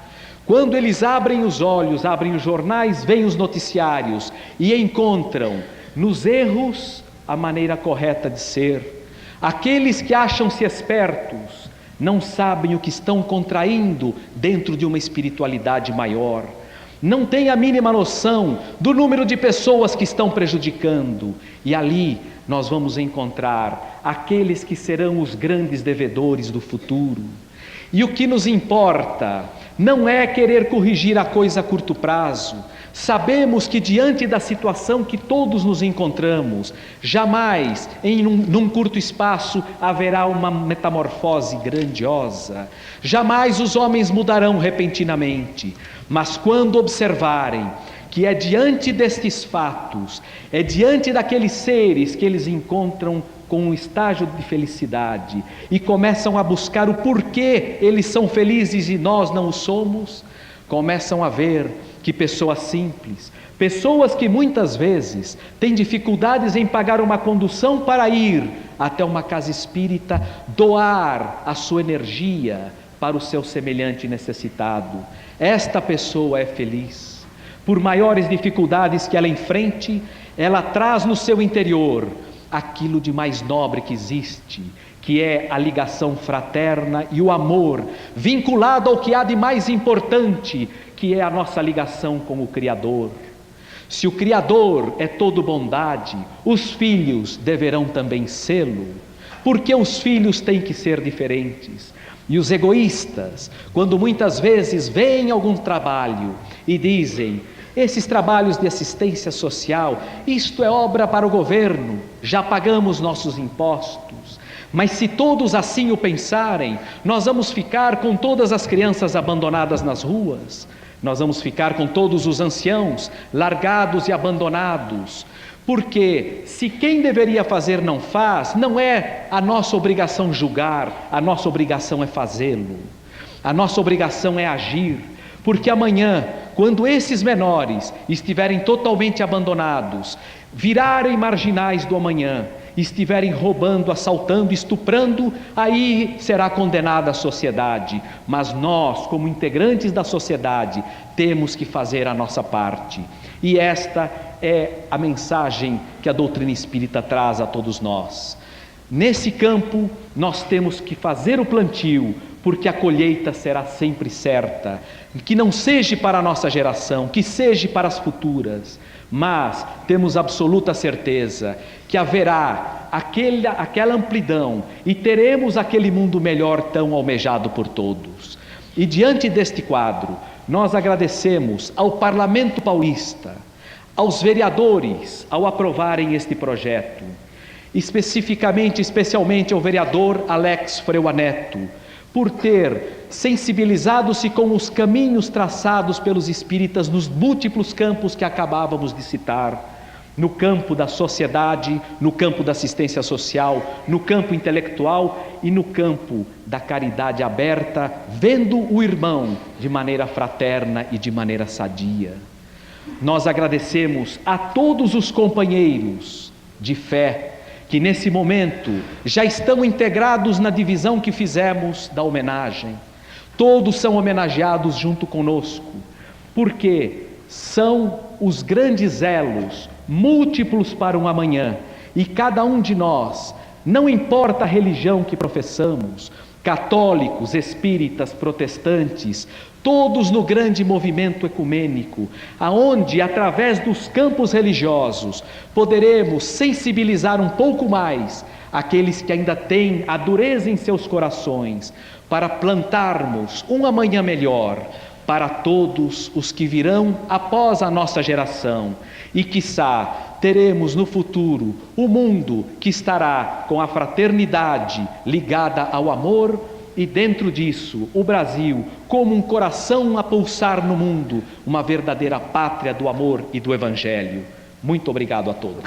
Quando eles abrem os olhos, abrem os jornais, veem os noticiários e encontram nos erros a maneira correta de ser. Aqueles que acham-se espertos não sabem o que estão contraindo dentro de uma espiritualidade maior, não têm a mínima noção do número de pessoas que estão prejudicando, e ali nós vamos encontrar aqueles que serão os grandes devedores do futuro. E o que nos importa não é querer corrigir a coisa a curto prazo. Sabemos que diante da situação que todos nos encontramos, jamais num curto espaço haverá uma metamorfose grandiosa. Jamais os homens mudarão repentinamente, mas quando observarem que é diante destes fatos, é diante daqueles seres que eles encontram com um estágio de felicidade e começam a buscar o porquê eles são felizes e nós não o somos, começam a ver que pessoas simples, pessoas que muitas vezes têm dificuldades em pagar uma condução para ir até uma casa espírita, doar a sua energia para o seu semelhante necessitado, esta pessoa é feliz. Por maiores dificuldades que ela enfrente, ela traz no seu interior aquilo de mais nobre que existe, que é a ligação fraterna e o amor, vinculado ao que há de mais importante, que é a nossa ligação com o Criador. Se o Criador é todo bondade, os filhos deverão também sê-lo, porque os filhos têm que ser diferentes. E os egoístas, quando muitas vezes veem algum trabalho e dizem: esses trabalhos de assistência social, isto é obra para o governo, já pagamos nossos impostos. Mas se todos assim o pensarem, nós vamos ficar com todas as crianças abandonadas nas ruas, nós vamos ficar com todos os anciãos largados e abandonados, porque se quem deveria fazer não faz, não é a nossa obrigação julgar, a nossa obrigação é fazê-lo, a nossa obrigação é agir, porque amanhã, quando esses menores estiverem totalmente abandonados, virarem marginais do amanhã, estiverem roubando, assaltando, estuprando, aí será condenada a sociedade. Mas nós, como integrantes da sociedade, temos que fazer a nossa parte. E esta é a mensagem que a doutrina espírita traz a todos nós. Nesse campo, nós temos que fazer o plantio, porque a colheita será sempre certa. Que não seja para a nossa geração, que seja para as futuras, mas temos absoluta certeza que haverá aquela amplidão e teremos aquele mundo melhor tão almejado por todos. E diante deste quadro, nós agradecemos ao Parlamento Paulista, aos vereadores, ao aprovarem este projeto, especialmente ao vereador Alex Freua Neto, por ter sensibilizado-se com os caminhos traçados pelos espíritas nos múltiplos campos que acabávamos de citar, no campo da sociedade, no campo da assistência social, no campo intelectual e no campo da caridade aberta, vendo o irmão de maneira fraterna e de maneira sadia. Nós agradecemos a todos os companheiros de fé que nesse momento já estão integrados na divisão que fizemos da homenagem. Todos são homenageados junto conosco, porque são os grandes elos, múltiplos para um amanhã, e cada um de nós, não importa a religião que professamos, católicos, espíritas, protestantes, todos no grande movimento ecumênico, aonde, através dos campos religiosos, poderemos sensibilizar um pouco mais aqueles que ainda têm a dureza em seus corações, para plantarmos um amanhã melhor para todos os que virão após a nossa geração, e quiçá teremos no futuro um mundo que estará com a fraternidade ligada ao amor, e dentro disso o Brasil como um coração a pulsar no mundo, uma verdadeira pátria do amor e do Evangelho. Muito obrigado a todos.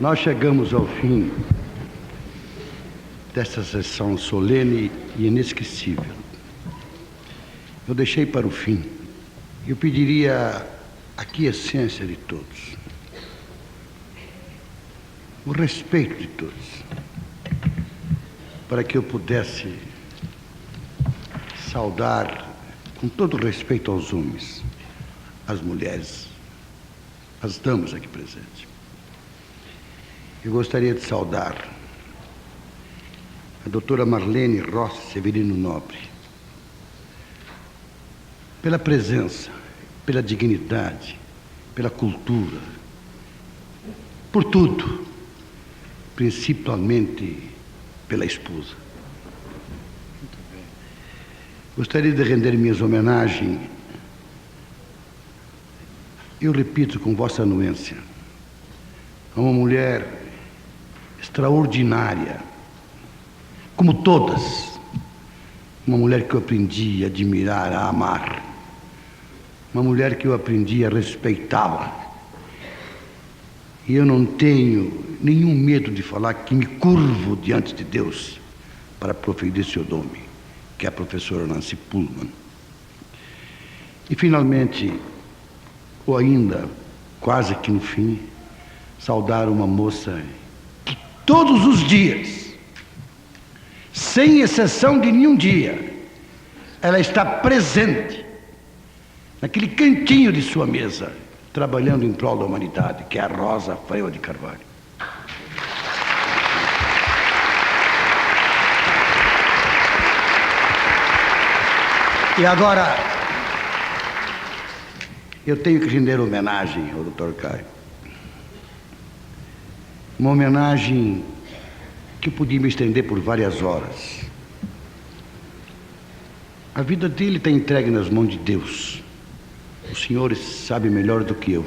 Nós chegamos ao fim desta sessão solene e inesquecível. Eu deixei para o fim. Eu pediria a quiescência de todos, o respeito de todos, para que eu pudesse saudar, com todo respeito aos homens, as mulheres, as damas aqui presentes. Eu gostaria de saudar a doutora Marlene Rossi Severino Nobre, pela presença, pela dignidade, pela cultura, por tudo, principalmente pela esposa. Gostaria de render minhas homenagens, eu repito com vossa anuência, a uma mulher extraordinária, como todas, uma mulher que eu aprendi a admirar, a amar, uma mulher que eu aprendi a respeitá-la. E eu não tenho nenhum medo de falar que me curvo diante de Deus para proferir seu nome, que é a professora Nancy Pullman. E finalmente, ou ainda quase que no fim, saudar uma moça que todos os dias, sem exceção de nenhum dia, ela está presente naquele cantinho de sua mesa, trabalhando em prol da humanidade, que é a Rosa Freire de Carvalho. E agora, eu tenho que render homenagem ao Dr. Caio. Uma homenagem que eu podia me estender por várias horas. A vida dele está entregue nas mãos de Deus. Os senhores sabem melhor do que eu.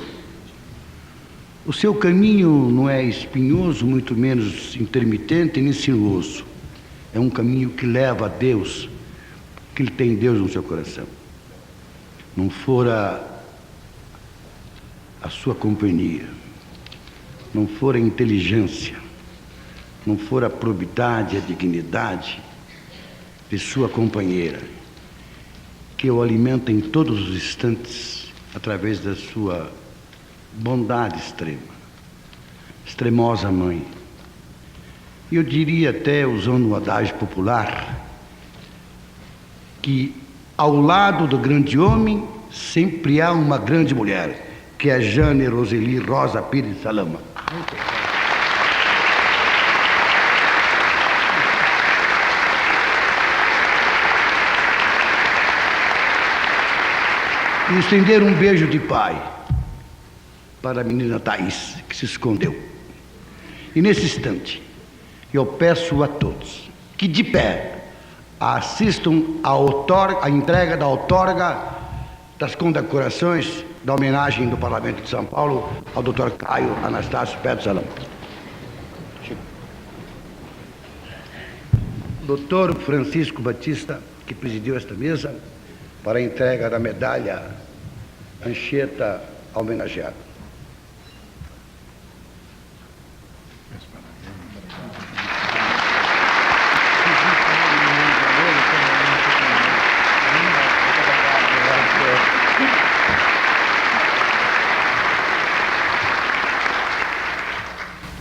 O seu caminho não é espinhoso, muito menos intermitente nem sinuoso. É um caminho que leva a Deus, que ele tem Deus no seu coração. Não fora a sua companhia, não for a inteligência, não for a probidade, a dignidade de sua companheira, que o alimenta em todos os instantes através da sua bondade extrema, extremosa mãe. E eu diria até, usando um adágio popular, que ao lado do grande homem sempre há uma grande mulher, que é Jane Roseli Rosa Pires Salama. E estender um beijo de pai para a menina Thaís, que se escondeu. E nesse instante, eu peço a todos que de pé assistam à entrega da outorga das condecorações da homenagem do Parlamento de São Paulo ao Dr. Caio Anastácio Pedro Salama. Dr. Francisco Batista, que presidiu esta mesa, para a entrega da medalha Anchieta ao homenageado.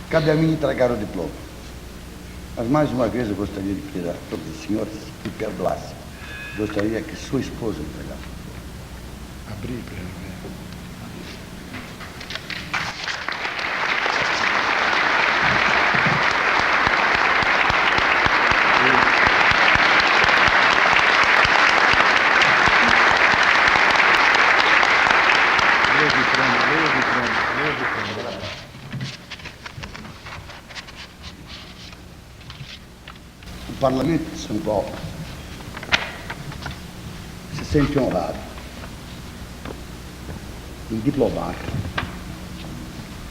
Cabe a mim entregar o diploma. Mas mais uma vez eu gostaria de pedir a todos os senhores que perdoassem. Gostaria que sua esposa entregasse. Abrir para ele ver. O Parlamento de São Paulo se sente honrado em diplomar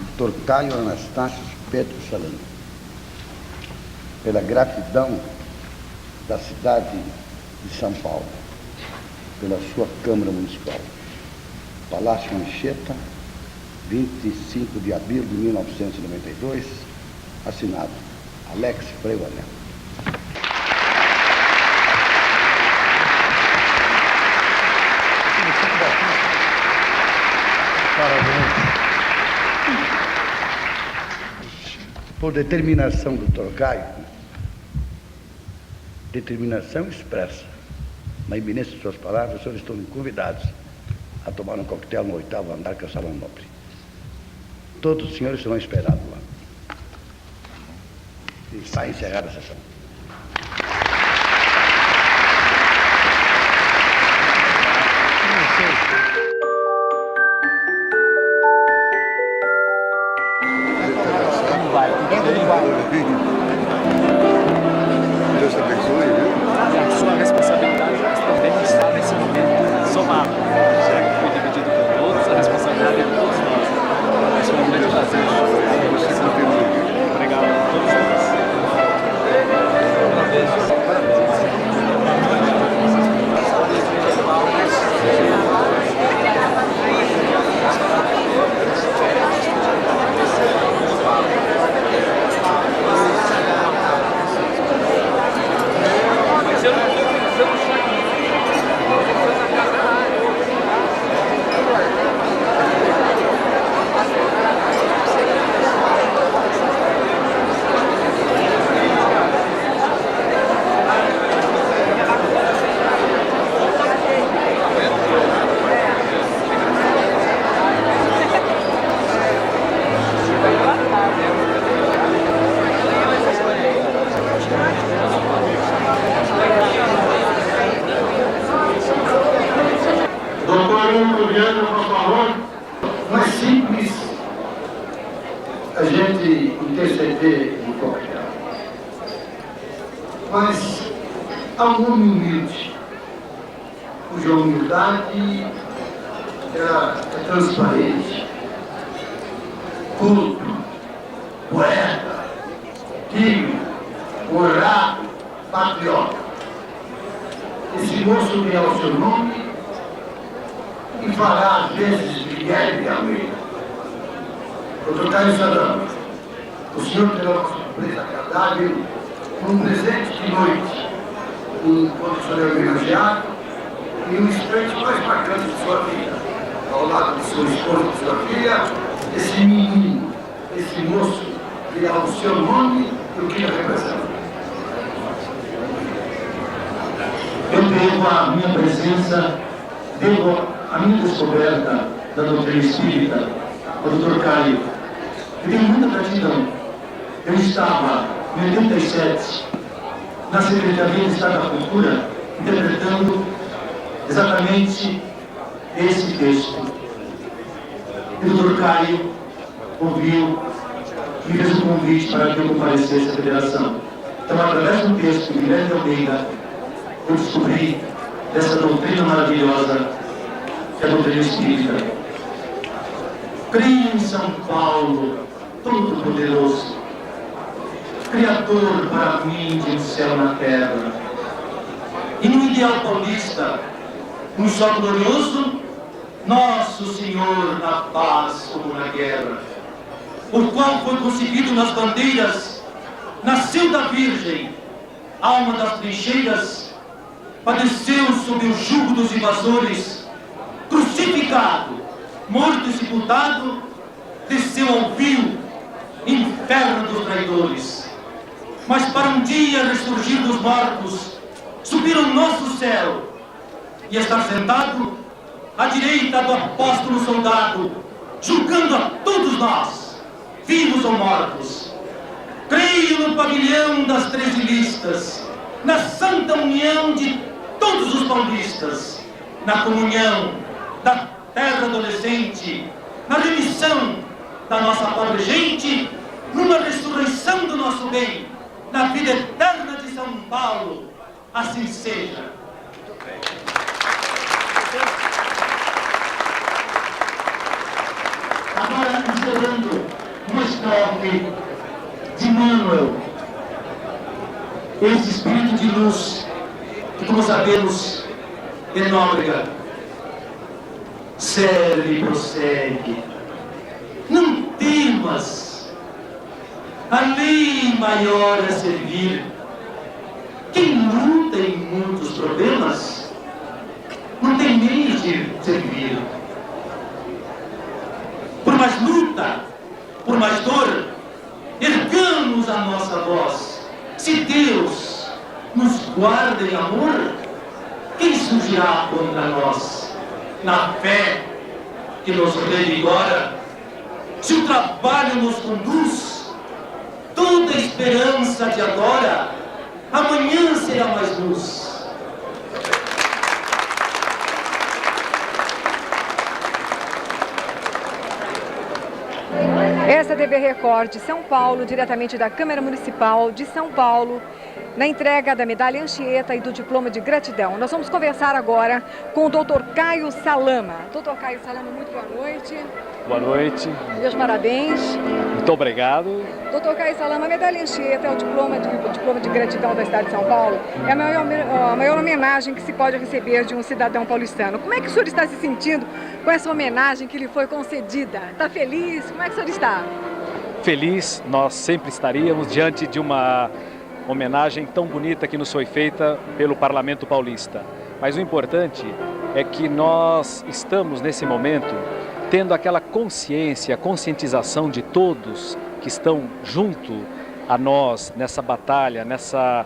o Dr. Caio Anastácio Pedro Salama pela gratidão da cidade de São Paulo, pela sua Câmara Municipal, Palácio Anchieta, 25 de abril de 1992, assinado Alex Freire Neto. Parabéns. Por determinação do Dr. Caio, determinação expressa, na iminência de suas palavras, os senhores estão convidados a tomar um coquetel no 8º andar, que é o Salão Nobre. Todos os senhores serão esperados lá. E está encerrada a sessão. Deus te abençoe, viu? E a sua responsabilidade também está nesse momento somada. Já que foi dividido por todos, a responsabilidade é de todos nós. Isso foi um grande prazer. Obrigado a todos nós. Não é simples a gente interceder no coquetel, mas há um homem humilde, cuja humildade é transparente, culto, poeta, digno, honrado, patriota. Esse moço tem ao seu nome e fará às vezes Guilherme de Almeida. Dr. Caio Salão, o senhor terá uma surpresa agradável com um presente de noite, quando o senhor é homenageado, e um instante mais marcante de sua vida, ao lado de sua esposa e de sua filha, esse menino, esse moço, que é o seu nome e o que ele representa. Eu devo a minha presença, devo a minha descoberta da doutrina espírita ao Dr. Caio. Eu tenho muita gratidão. Eu estava, em 87, na Secretaria de Estado da Cultura, interpretando exatamente esse texto. E o Dr. Caio ouviu e me fez um convite para que eu comparecesse à federação. Então, através do texto de Guilherme de Almeida, eu descobri dessa doutrina maravilhosa que é a doutrina espírita. Creio em São Paulo, Todo-Poderoso, Criador para mim de um céu na terra. E no ideal paulista, um só glorioso, Nosso Senhor na paz como na guerra, o qual foi concebido nas bandeiras, nasceu da Virgem, alma das trincheiras, padeceu sob o jugo dos invasores, crucificado, morto e sepultado, desceu ao vil inferno dos traidores. Mas para um dia ressurgir dos mortos, subir ao nosso céu e estar sentado à direita do apóstolo soldado, julgando a todos nós, vivos ou mortos. Creio no pavilhão das 13 listas, na santa união de todos os paulistas, na comunhão da terra adolescente, na remissão da nossa pobre gente, numa ressurreição do nosso bem, na vida eterna de São Paulo. Assim seja. Agora, encerrando uma estrofe de Manuel, esse espírito de luz, que, como sabemos, é nóbrega, serve e prossegue não temas. A lei maior é servir. Quem luta em muitos problemas não tem meios de servir. Por mais luta, por mais dor, ergamos a nossa voz. Se Deus nos guarda em amor, quem surgirá contra nós? Na fé que nos revigora, se o trabalho nos conduz, toda esperança de agora, amanhã será mais luz. Essa é a TV Record de São Paulo, diretamente da Câmara Municipal de São Paulo, na entrega da medalha Anchieta e do diploma de gratidão. Nós vamos conversar agora com o Dr. Caio Salama. Dr. Caio Salama, muito boa noite. Boa noite. Meus parabéns. Muito obrigado. Dr. Caio Salama, a medalha Anchieta é o diploma de gratidão da cidade de São Paulo. É a maior homenagem que se pode receber de um cidadão paulistano. Como é que o senhor está se sentindo com essa homenagem que lhe foi concedida? Está feliz? Como é que o senhor está? Feliz, nós sempre estaríamos diante de uma homenagem tão bonita que nos foi feita pelo Parlamento Paulista. Mas o importante é que nós estamos nesse momento tendo aquela consciência, conscientização de todos que estão junto a nós nessa batalha, nessa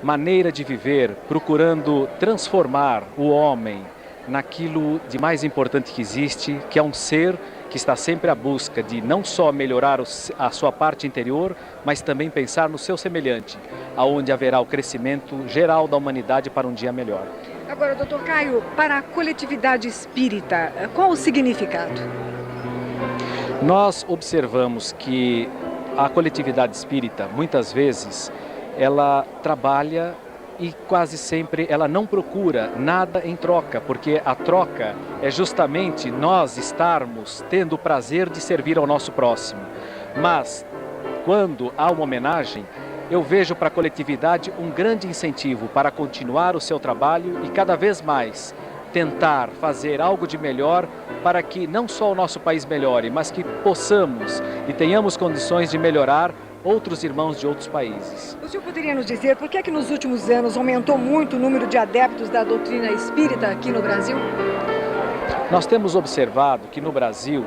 maneira de viver, procurando transformar o homem naquilo de mais importante que existe, que é um ser que está sempre à busca de não só melhorar a sua parte interior, mas também pensar no seu semelhante, aonde haverá o crescimento geral da humanidade para um dia melhor. Agora, doutor Caio, para a coletividade espírita, qual o significado? Nós observamos que a coletividade espírita, muitas vezes, ela trabalha e quase sempre ela não procura nada em troca, porque a troca é justamente nós estarmos tendo o prazer de servir ao nosso próximo. Mas, quando há uma homenagem, eu vejo para a coletividade um grande incentivo para continuar o seu trabalho e cada vez mais tentar fazer algo de melhor para que não só o nosso país melhore, mas que possamos e tenhamos condições de melhorar outros irmãos de outros países. O senhor poderia nos dizer por que é que nos últimos anos aumentou muito o número de adeptos da doutrina espírita aqui no Brasil? Nós temos observado que no Brasil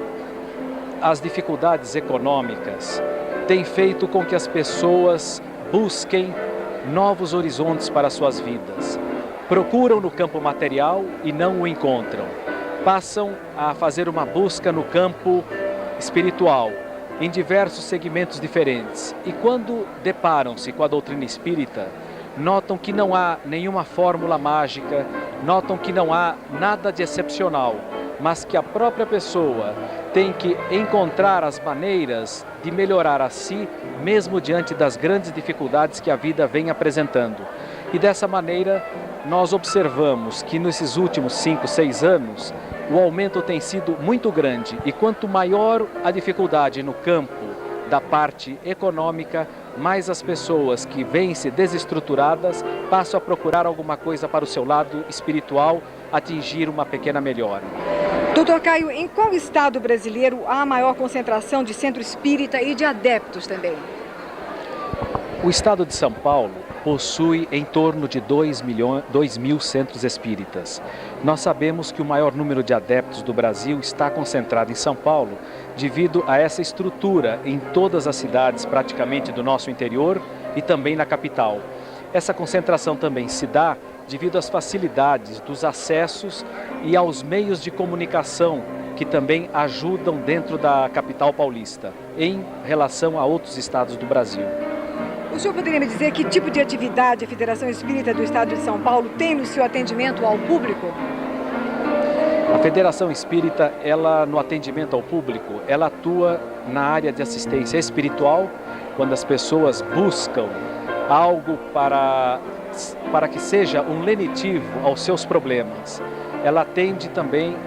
as dificuldades econômicas têm feito com que as pessoas busquem novos horizontes para suas vidas. Procuram no campo material e não o encontram. Passam a fazer uma busca no campo espiritual, em diversos segmentos diferentes. E quando deparam-se com a doutrina espírita, notam que não há nenhuma fórmula mágica, notam que não há nada de excepcional, mas que a própria pessoa tem que encontrar as maneiras de melhorar a si, mesmo diante das grandes dificuldades que a vida vem apresentando. E dessa maneira, nós observamos que nesses últimos 5, 6 anos, o aumento tem sido muito grande e quanto maior a dificuldade no campo da parte econômica, mais as pessoas que vêm-se desestruturadas passam a procurar alguma coisa para o seu lado espiritual, atingir uma pequena melhora. Doutor Caio, em qual estado brasileiro há a maior concentração de centro espírita e de adeptos também? O estado de São Paulo possui em torno de 2.000 centros espíritas. Nós sabemos que o maior número de adeptos do Brasil está concentrado em São Paulo, devido a essa estrutura em todas as cidades praticamente do nosso interior e também na capital. Essa concentração também se dá devido às facilidades dos acessos e aos meios de comunicação que também ajudam dentro da capital paulista, em relação a outros estados do Brasil. O senhor poderia me dizer que tipo de atividade a Federação Espírita do Estado de São Paulo tem no seu atendimento ao público? A Federação Espírita, ela no atendimento ao público, ela atua na área de assistência espiritual, quando as pessoas buscam algo para que seja um lenitivo aos seus problemas. Ela atende também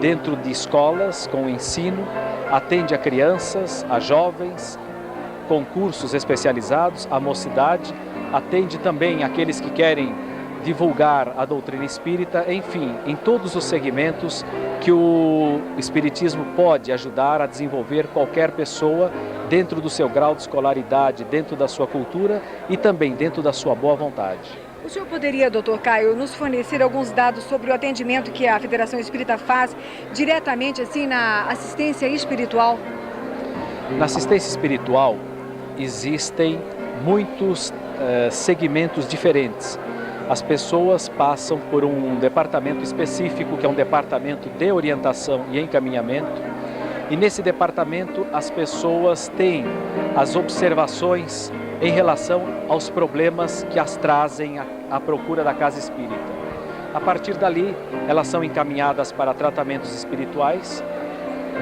dentro de escolas com o ensino, atende a crianças, a jovens, com cursos especializados, a mocidade, atende também aqueles que querem divulgar a doutrina espírita, enfim, em todos os segmentos que o espiritismo pode ajudar a desenvolver qualquer pessoa dentro do seu grau de escolaridade, dentro da sua cultura e também dentro da sua boa vontade. O senhor poderia, doutor Caio, nos fornecer alguns dados sobre o atendimento que a Federação Espírita faz diretamente assim na assistência espiritual? Na assistência espiritual existem muitos segmentos diferentes. As pessoas passam por um departamento específico, que é um departamento de orientação e encaminhamento. E nesse departamento as pessoas têm as observações em relação aos problemas que as trazem à procura da casa espírita. A partir dali, elas são encaminhadas para tratamentos espirituais,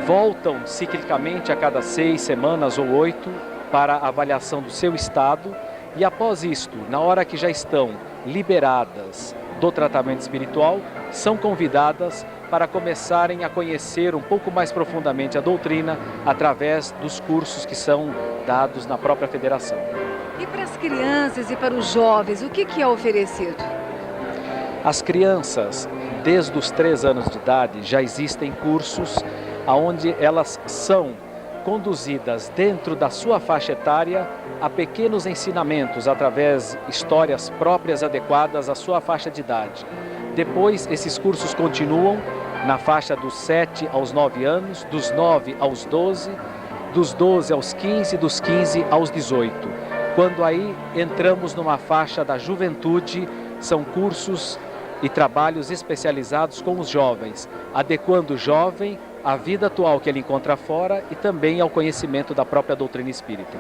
voltam ciclicamente a cada 6 semanas ou 8 para a avaliação do seu estado e após isto, na hora que já estão liberadas do tratamento espiritual, são convidadas para começarem a conhecer um pouco mais profundamente a doutrina através dos cursos que são dados na própria federação. E para as crianças e para os jovens, o que é oferecido? As crianças, desde os 3 anos de idade, já existem cursos onde elas são conduzidas dentro da sua faixa etária a pequenos ensinamentos através de histórias próprias adequadas à sua faixa de idade. Depois, esses cursos continuam na faixa dos 7 aos 9 anos, dos 9 aos 12, dos 12 aos 15, dos 15 aos 18. Quando aí entramos numa faixa da juventude, são cursos e trabalhos especializados com os jovens, adequando o jovem à vida atual que ele encontra fora e também ao conhecimento da própria doutrina espírita.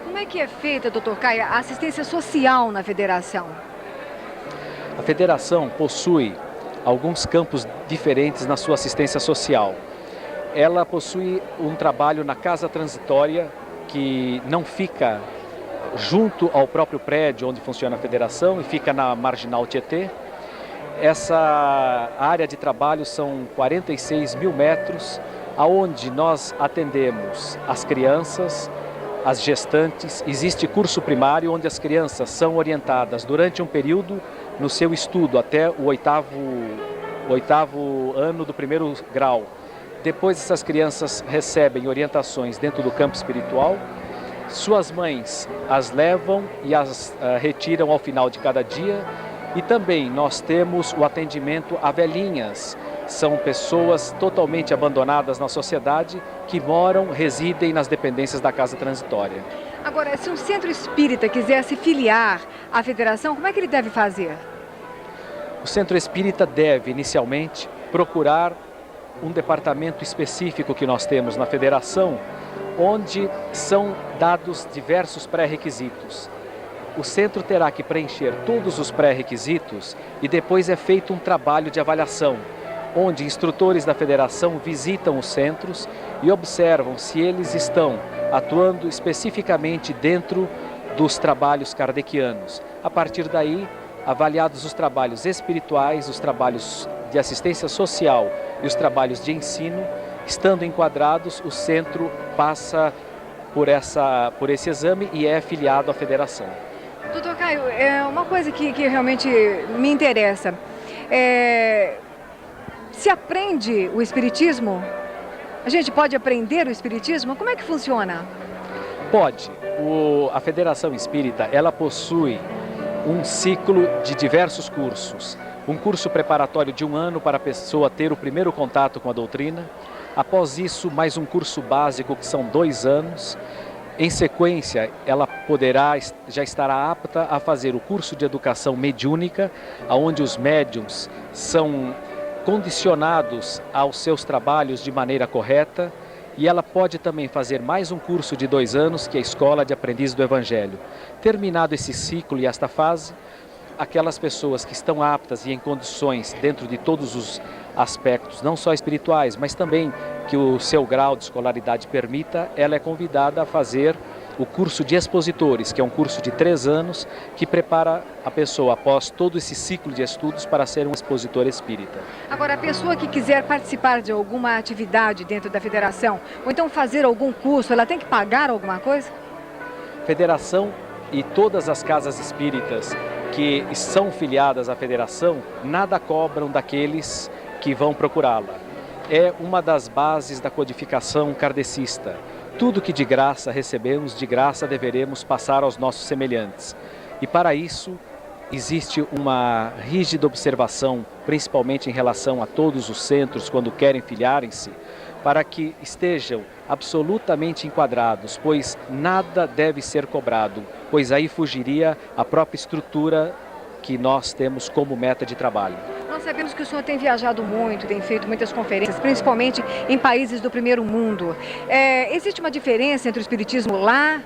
Como é que é feita, doutor Caio, a assistência social na federação? A federação possui alguns campos diferentes na sua assistência social. Ela possui um trabalho na casa transitória que não fica junto ao próprio prédio onde funciona a federação e fica na Marginal Tietê. Essa área de trabalho são 46 mil metros, aonde nós atendemos as crianças, as gestantes. Existe curso primário onde as crianças são orientadas durante um período no seu estudo até o oitavo ano do 1º grau. Depois essas crianças recebem orientações dentro do campo espiritual. Suas mães as levam e as retiram ao final de cada dia. E também nós temos o atendimento a velhinhas. São pessoas totalmente abandonadas na sociedade que moram, residem nas dependências da casa transitória. Agora, se um centro espírita quiser se filiar à federação, como é que ele deve fazer? O centro espírita deve, inicialmente, procurar um departamento específico que nós temos na federação, onde são dados diversos pré-requisitos. O centro terá que preencher todos os pré-requisitos e depois é feito um trabalho de avaliação, onde instrutores da federação visitam os centros e observam se eles estão atuando especificamente dentro dos trabalhos kardecianos. A partir daí, avaliados os trabalhos espirituais, os trabalhos de assistência social e os trabalhos de ensino, estando enquadrados, o centro passa por esse exame e é afiliado à federação. Doutor Caio, é uma coisa que realmente me interessa. Se aprende o espiritismo? A gente pode aprender o espiritismo? Como é que funciona? Pode. A Federação Espírita, ela possui um ciclo de diversos cursos. Um curso preparatório de 1 ano para a pessoa ter o primeiro contato com a doutrina. Após isso, mais um curso básico que são 2 anos. Em sequência, ela já estará apta a fazer o curso de educação mediúnica, onde os médiums são condicionados aos seus trabalhos de maneira correta, e ela pode também fazer mais um curso de 2 anos, que é a Escola de Aprendiz do Evangelho. Terminado esse ciclo e esta fase, aquelas pessoas que estão aptas e em condições dentro de todos os aspectos, não só espirituais, mas também que o seu grau de escolaridade permita, ela é convidada a fazer o curso de expositores, que é um curso de 3 anos, que prepara a pessoa após todo esse ciclo de estudos para ser um expositor espírita. Agora, a pessoa que quiser participar de alguma atividade dentro da federação, ou então fazer algum curso, ela tem que pagar alguma coisa? Federação e todas as casas espíritas que são filiadas à federação nada cobram daqueles que vão procurá-la. É uma das bases da codificação kardecista. Tudo que de graça recebemos, de graça deveremos passar aos nossos semelhantes. E para isso existe uma rígida observação, principalmente em relação a todos os centros quando querem filiarem-se, para que estejam absolutamente enquadrados, pois nada deve ser cobrado, pois aí fugiria a própria estrutura que nós temos como meta de trabalho. Nós sabemos que o senhor tem viajado muito, tem feito muitas conferências, principalmente em países do primeiro mundo. Existe uma diferença entre o espiritismo lá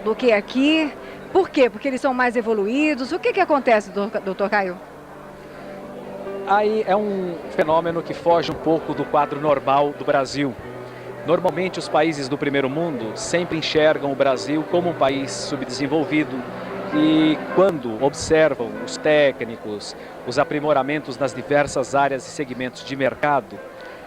do que aqui? Por quê? Porque eles são mais evoluídos? O que acontece, doutor Caio? Aí é um fenômeno que foge um pouco do quadro normal do Brasil. Normalmente os países do primeiro mundo sempre enxergam o Brasil como um país subdesenvolvido e quando observam os técnicos, os aprimoramentos nas diversas áreas e segmentos de mercado,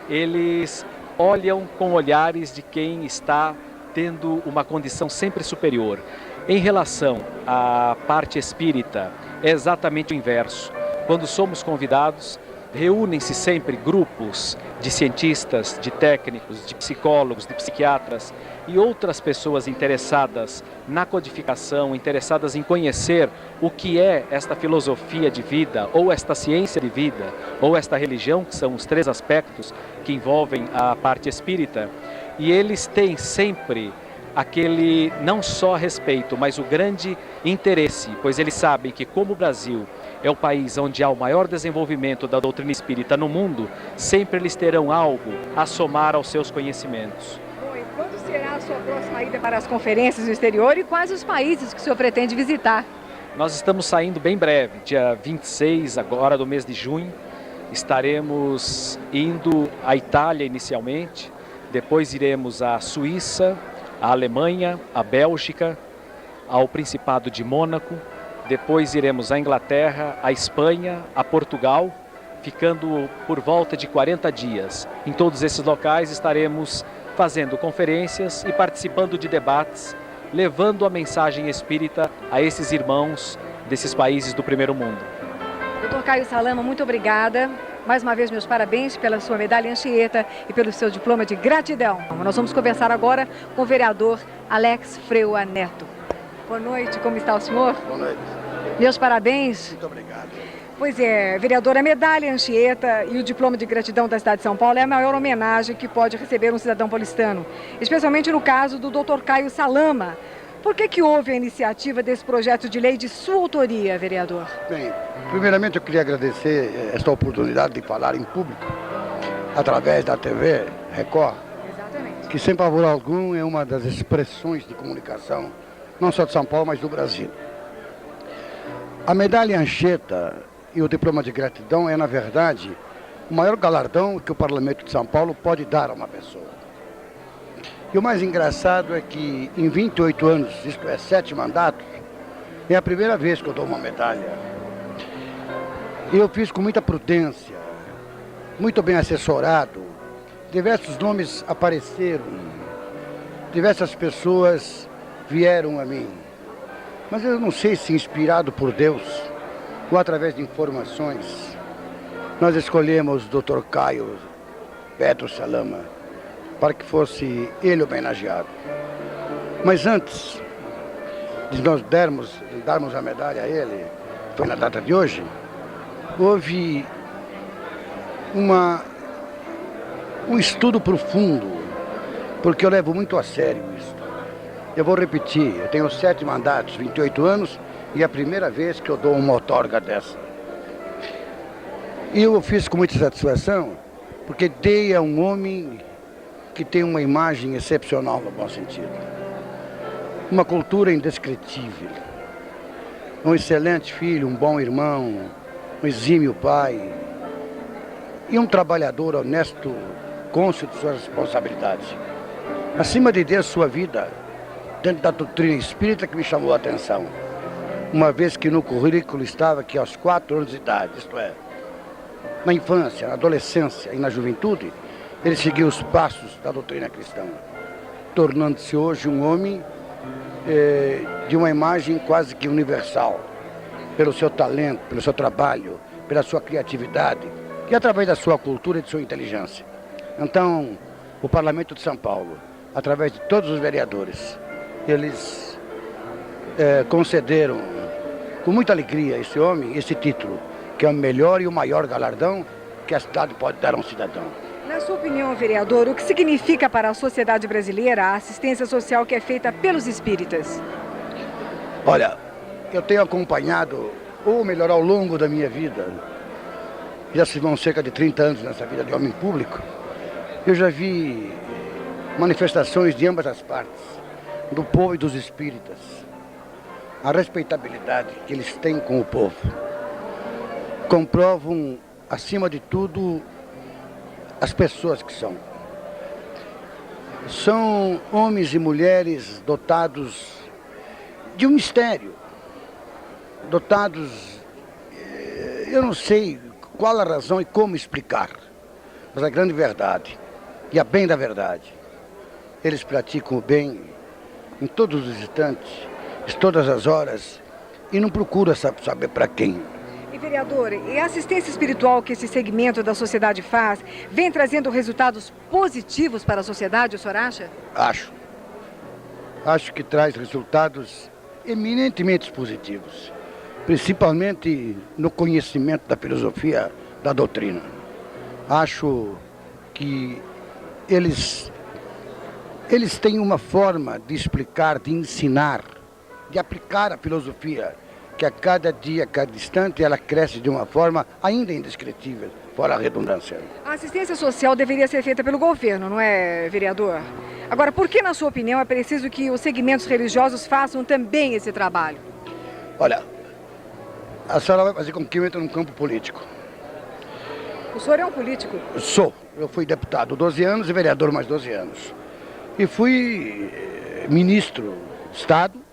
eles olham com olhares de quem está tendo uma condição sempre superior. Em relação à parte espírita, é exatamente o inverso. Quando somos convidados, reúnem-se sempre grupos de cientistas, de técnicos, de psicólogos, de psiquiatras e outras pessoas interessadas na codificação, interessadas em conhecer o que é esta filosofia de vida, ou esta ciência de vida, ou esta religião, que são os três aspectos que envolvem a parte espírita. E eles têm sempre aquele não só respeito, mas o grande interesse, pois eles sabem que como o Brasil é o país onde há o maior desenvolvimento da doutrina espírita no mundo, sempre eles terão algo a somar aos seus conhecimentos. Bom, e quando será a sua próxima ida para as conferências no exterior e quais os países que o senhor pretende visitar? Nós estamos saindo bem breve, dia 26 agora do mês de junho, estaremos indo à Itália inicialmente, depois iremos à Suíça, à Alemanha, à Bélgica, ao Principado de Mônaco, depois iremos à Inglaterra, à Espanha, a Portugal, ficando por volta de 40 dias. Em todos esses locais estaremos fazendo conferências e participando de debates, levando a mensagem espírita a esses irmãos desses países do primeiro mundo. Doutor Caio Salama, muito obrigada. Mais uma vez, meus parabéns pela sua medalha Anchieta e pelo seu diploma de gratidão. Nós vamos conversar agora com o vereador Alex Freua Neto. Boa noite, como está o senhor? Boa noite. Meus parabéns. Muito obrigado. Pois é, vereador, a medalha Anchieta e o diploma de gratidão da cidade de São Paulo é a maior homenagem que pode receber um cidadão paulistano, especialmente no caso do doutor Caio Salama. Por que houve a iniciativa desse projeto de lei de sua autoria, vereador? Bem, primeiramente eu queria agradecer esta oportunidade de falar em público, através da TV Record, Exatamente. que sem pavor algum é uma das expressões de comunicação, não só de São Paulo, mas do Brasil. A medalha Anchieta e o diploma de gratidão é, na verdade, o maior galardão que o Parlamento de São Paulo pode dar a uma pessoa. E o mais engraçado é que em 28 anos, isto é, 7 mandatos, é a primeira vez que eu dou uma medalha. E eu fiz com muita prudência, muito bem assessorado, diversos nomes apareceram, diversas pessoas vieram a mim. Mas eu não sei se inspirado por Deus ou através de informações, nós escolhemos o Dr. Caio Pedro Salama para que fosse ele homenageado. Mas antes de nós darmos a medalha a ele, foi na data de hoje, houve um estudo profundo, porque eu levo muito a sério isso. Eu vou repetir, eu tenho 7 mandatos, 28 anos, e é a primeira vez que eu dou uma outorga dessa. E eu fiz com muita satisfação, porque dei a um homem que tem uma imagem excepcional no bom sentido. Uma cultura indescritível. Um excelente filho, um bom irmão, um exímio pai. E um trabalhador honesto, cônscio de suas responsabilidades. Acima de Deus, sua vida, dentro da doutrina espírita, que me chamou a atenção. Uma vez que no currículo estava que aos 4 anos de idade, isto é, na infância, na adolescência e na juventude, ele seguiu os passos da doutrina cristã, tornando-se hoje um homem de uma imagem quase que universal. pelo seu talento, pelo seu trabalho, pela sua criatividade e através da sua cultura e de sua inteligência. Então, o Parlamento de São Paulo, através de todos os vereadores, eles concederam com muita alegria a esse homem esse título, que é o melhor e o maior galardão que a cidade pode dar a um cidadão. Na sua opinião, vereador, o que significa para a sociedade brasileira a assistência social que é feita pelos espíritas? Olha, eu tenho acompanhado, ou melhor, ao longo da minha vida, já se vão cerca de 30 anos nessa vida de homem público, eu já vi manifestações de ambas as partes, do povo e dos espíritas, a respeitabilidade que eles têm com o povo. Comprovam, acima de tudo, as pessoas que são. São homens e mulheres dotados de um mistério, dotados, eu não sei qual a razão e como explicar, mas a grande verdade, e a bem da verdade, eles praticam o bem em todos os instantes, em todas as horas, e não procuram saber para quem. E, vereador, e a assistência espiritual que esse segmento da sociedade faz, vem trazendo resultados positivos para a sociedade, o senhor acha? Acho. Acho que traz resultados eminentemente positivos, principalmente no conhecimento da filosofia da doutrina. Acho que eles têm uma forma de explicar, de ensinar, de aplicar a filosofia, que a cada dia, a cada instante, ela cresce de uma forma ainda indescritível, fora a redundância. A assistência social deveria ser feita pelo governo, não é, vereador? Agora, por que, na sua opinião, é preciso que os segmentos religiosos façam também esse trabalho? Olha, a senhora vai fazer com que eu entre num campo político. O senhor é um político? Sou. Eu fui deputado 12 anos e vereador mais 12 anos. E fui ministro de Estado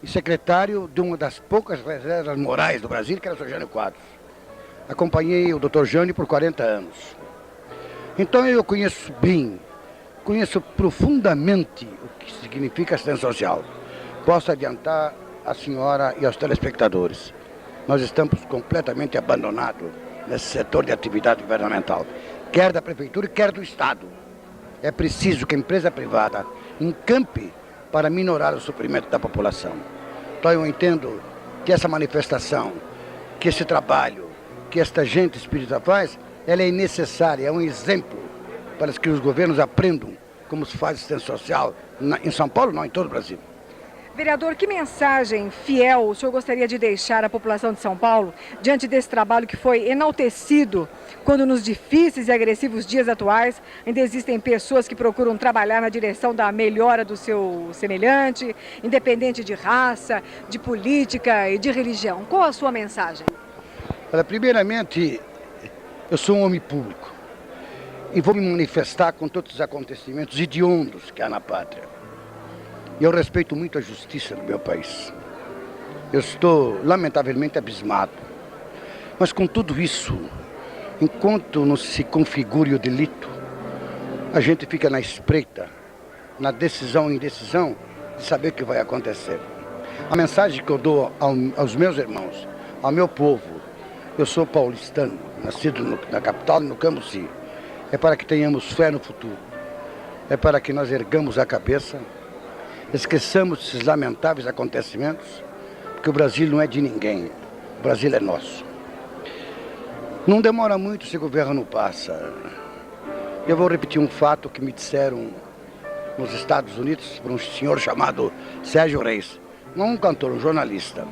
e secretário de uma das poucas reservas morais do Brasil, que era o Sr. Jânio Quadros. Acompanhei o Dr. Jânio por 40 anos. Então eu conheço bem, conheço profundamente o que significa assistência social. Posso adiantar à senhora e aos telespectadores, nós estamos completamente abandonados nesse setor de atividade governamental, quer da Prefeitura, quer do Estado. É preciso que a empresa privada encampe para minorar o sofrimento da população. Então eu entendo que essa manifestação, que esse trabalho, que esta gente espírita faz, ela é necessária, é um exemplo para que os governos aprendam como se faz assistência social em São Paulo, não, em todo o Brasil. Vereador, que mensagem fiel o senhor gostaria de deixar à população de São Paulo diante desse trabalho que foi enaltecido quando nos difíceis e agressivos dias atuais ainda existem pessoas que procuram trabalhar na direção da melhora do seu semelhante, independente de raça, de política e de religião? Qual a sua mensagem? Olha, primeiramente, eu sou um homem público e vou me manifestar com todos os acontecimentos hediondos que há na pátria. E eu respeito muito a justiça do meu país. Eu estou, lamentavelmente, abismado. Mas com tudo isso, enquanto não se configure o delito, a gente fica na espreita, na decisão e indecisão de saber o que vai acontecer. A mensagem que eu dou aos meus irmãos, ao meu povo, eu sou paulistano, nascido na capital, no Cambuci, é para que tenhamos fé no futuro. É para que nós ergamos a cabeça, esqueçamos esses lamentáveis acontecimentos, porque o Brasil não é de ninguém, o Brasil é nosso. Não demora muito, esse governo passa. Eu vou repetir um fato que me disseram nos Estados Unidos por um senhor chamado Sérgio Reis, não um cantor, um jornalista.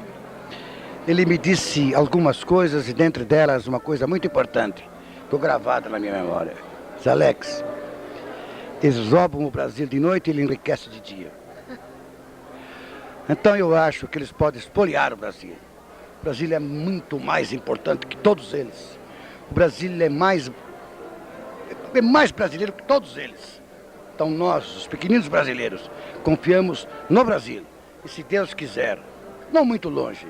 Ele me disse algumas coisas e dentre delas uma coisa muito importante, ficou gravada na minha memória. Diz: Alex, eles roubam o Brasil de noite e ele enriquece de dia. Então eu acho que eles podem espoliar o Brasil. O Brasil é muito mais importante que todos eles. O Brasil é mais brasileiro que todos eles. Então nós, os pequeninos brasileiros, confiamos no Brasil. E se Deus quiser, não muito longe,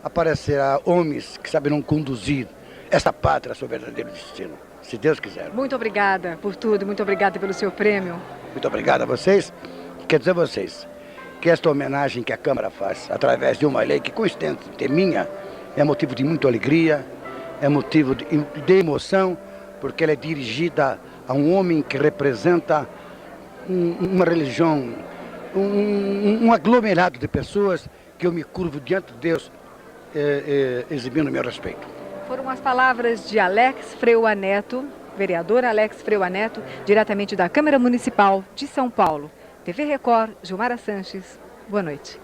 aparecerá homens que saberão conduzir esta pátria ao seu verdadeiro destino. Se Deus quiser. Muito obrigada por tudo, muito obrigada pelo seu prêmio. Muito obrigado a vocês. Quer dizer a vocês que esta homenagem que a Câmara faz, através de uma lei que, coincidente minha, é motivo de muita alegria, é motivo de emoção, porque ela é dirigida a um homem que representa uma religião, um aglomerado de pessoas que eu me curvo diante de Deus, exibindo meu respeito. Foram as palavras de Alex Freua Neto, vereador Alex Freua Neto, diretamente da Câmara Municipal de São Paulo. TV Record, Gilmara Sanches, boa noite.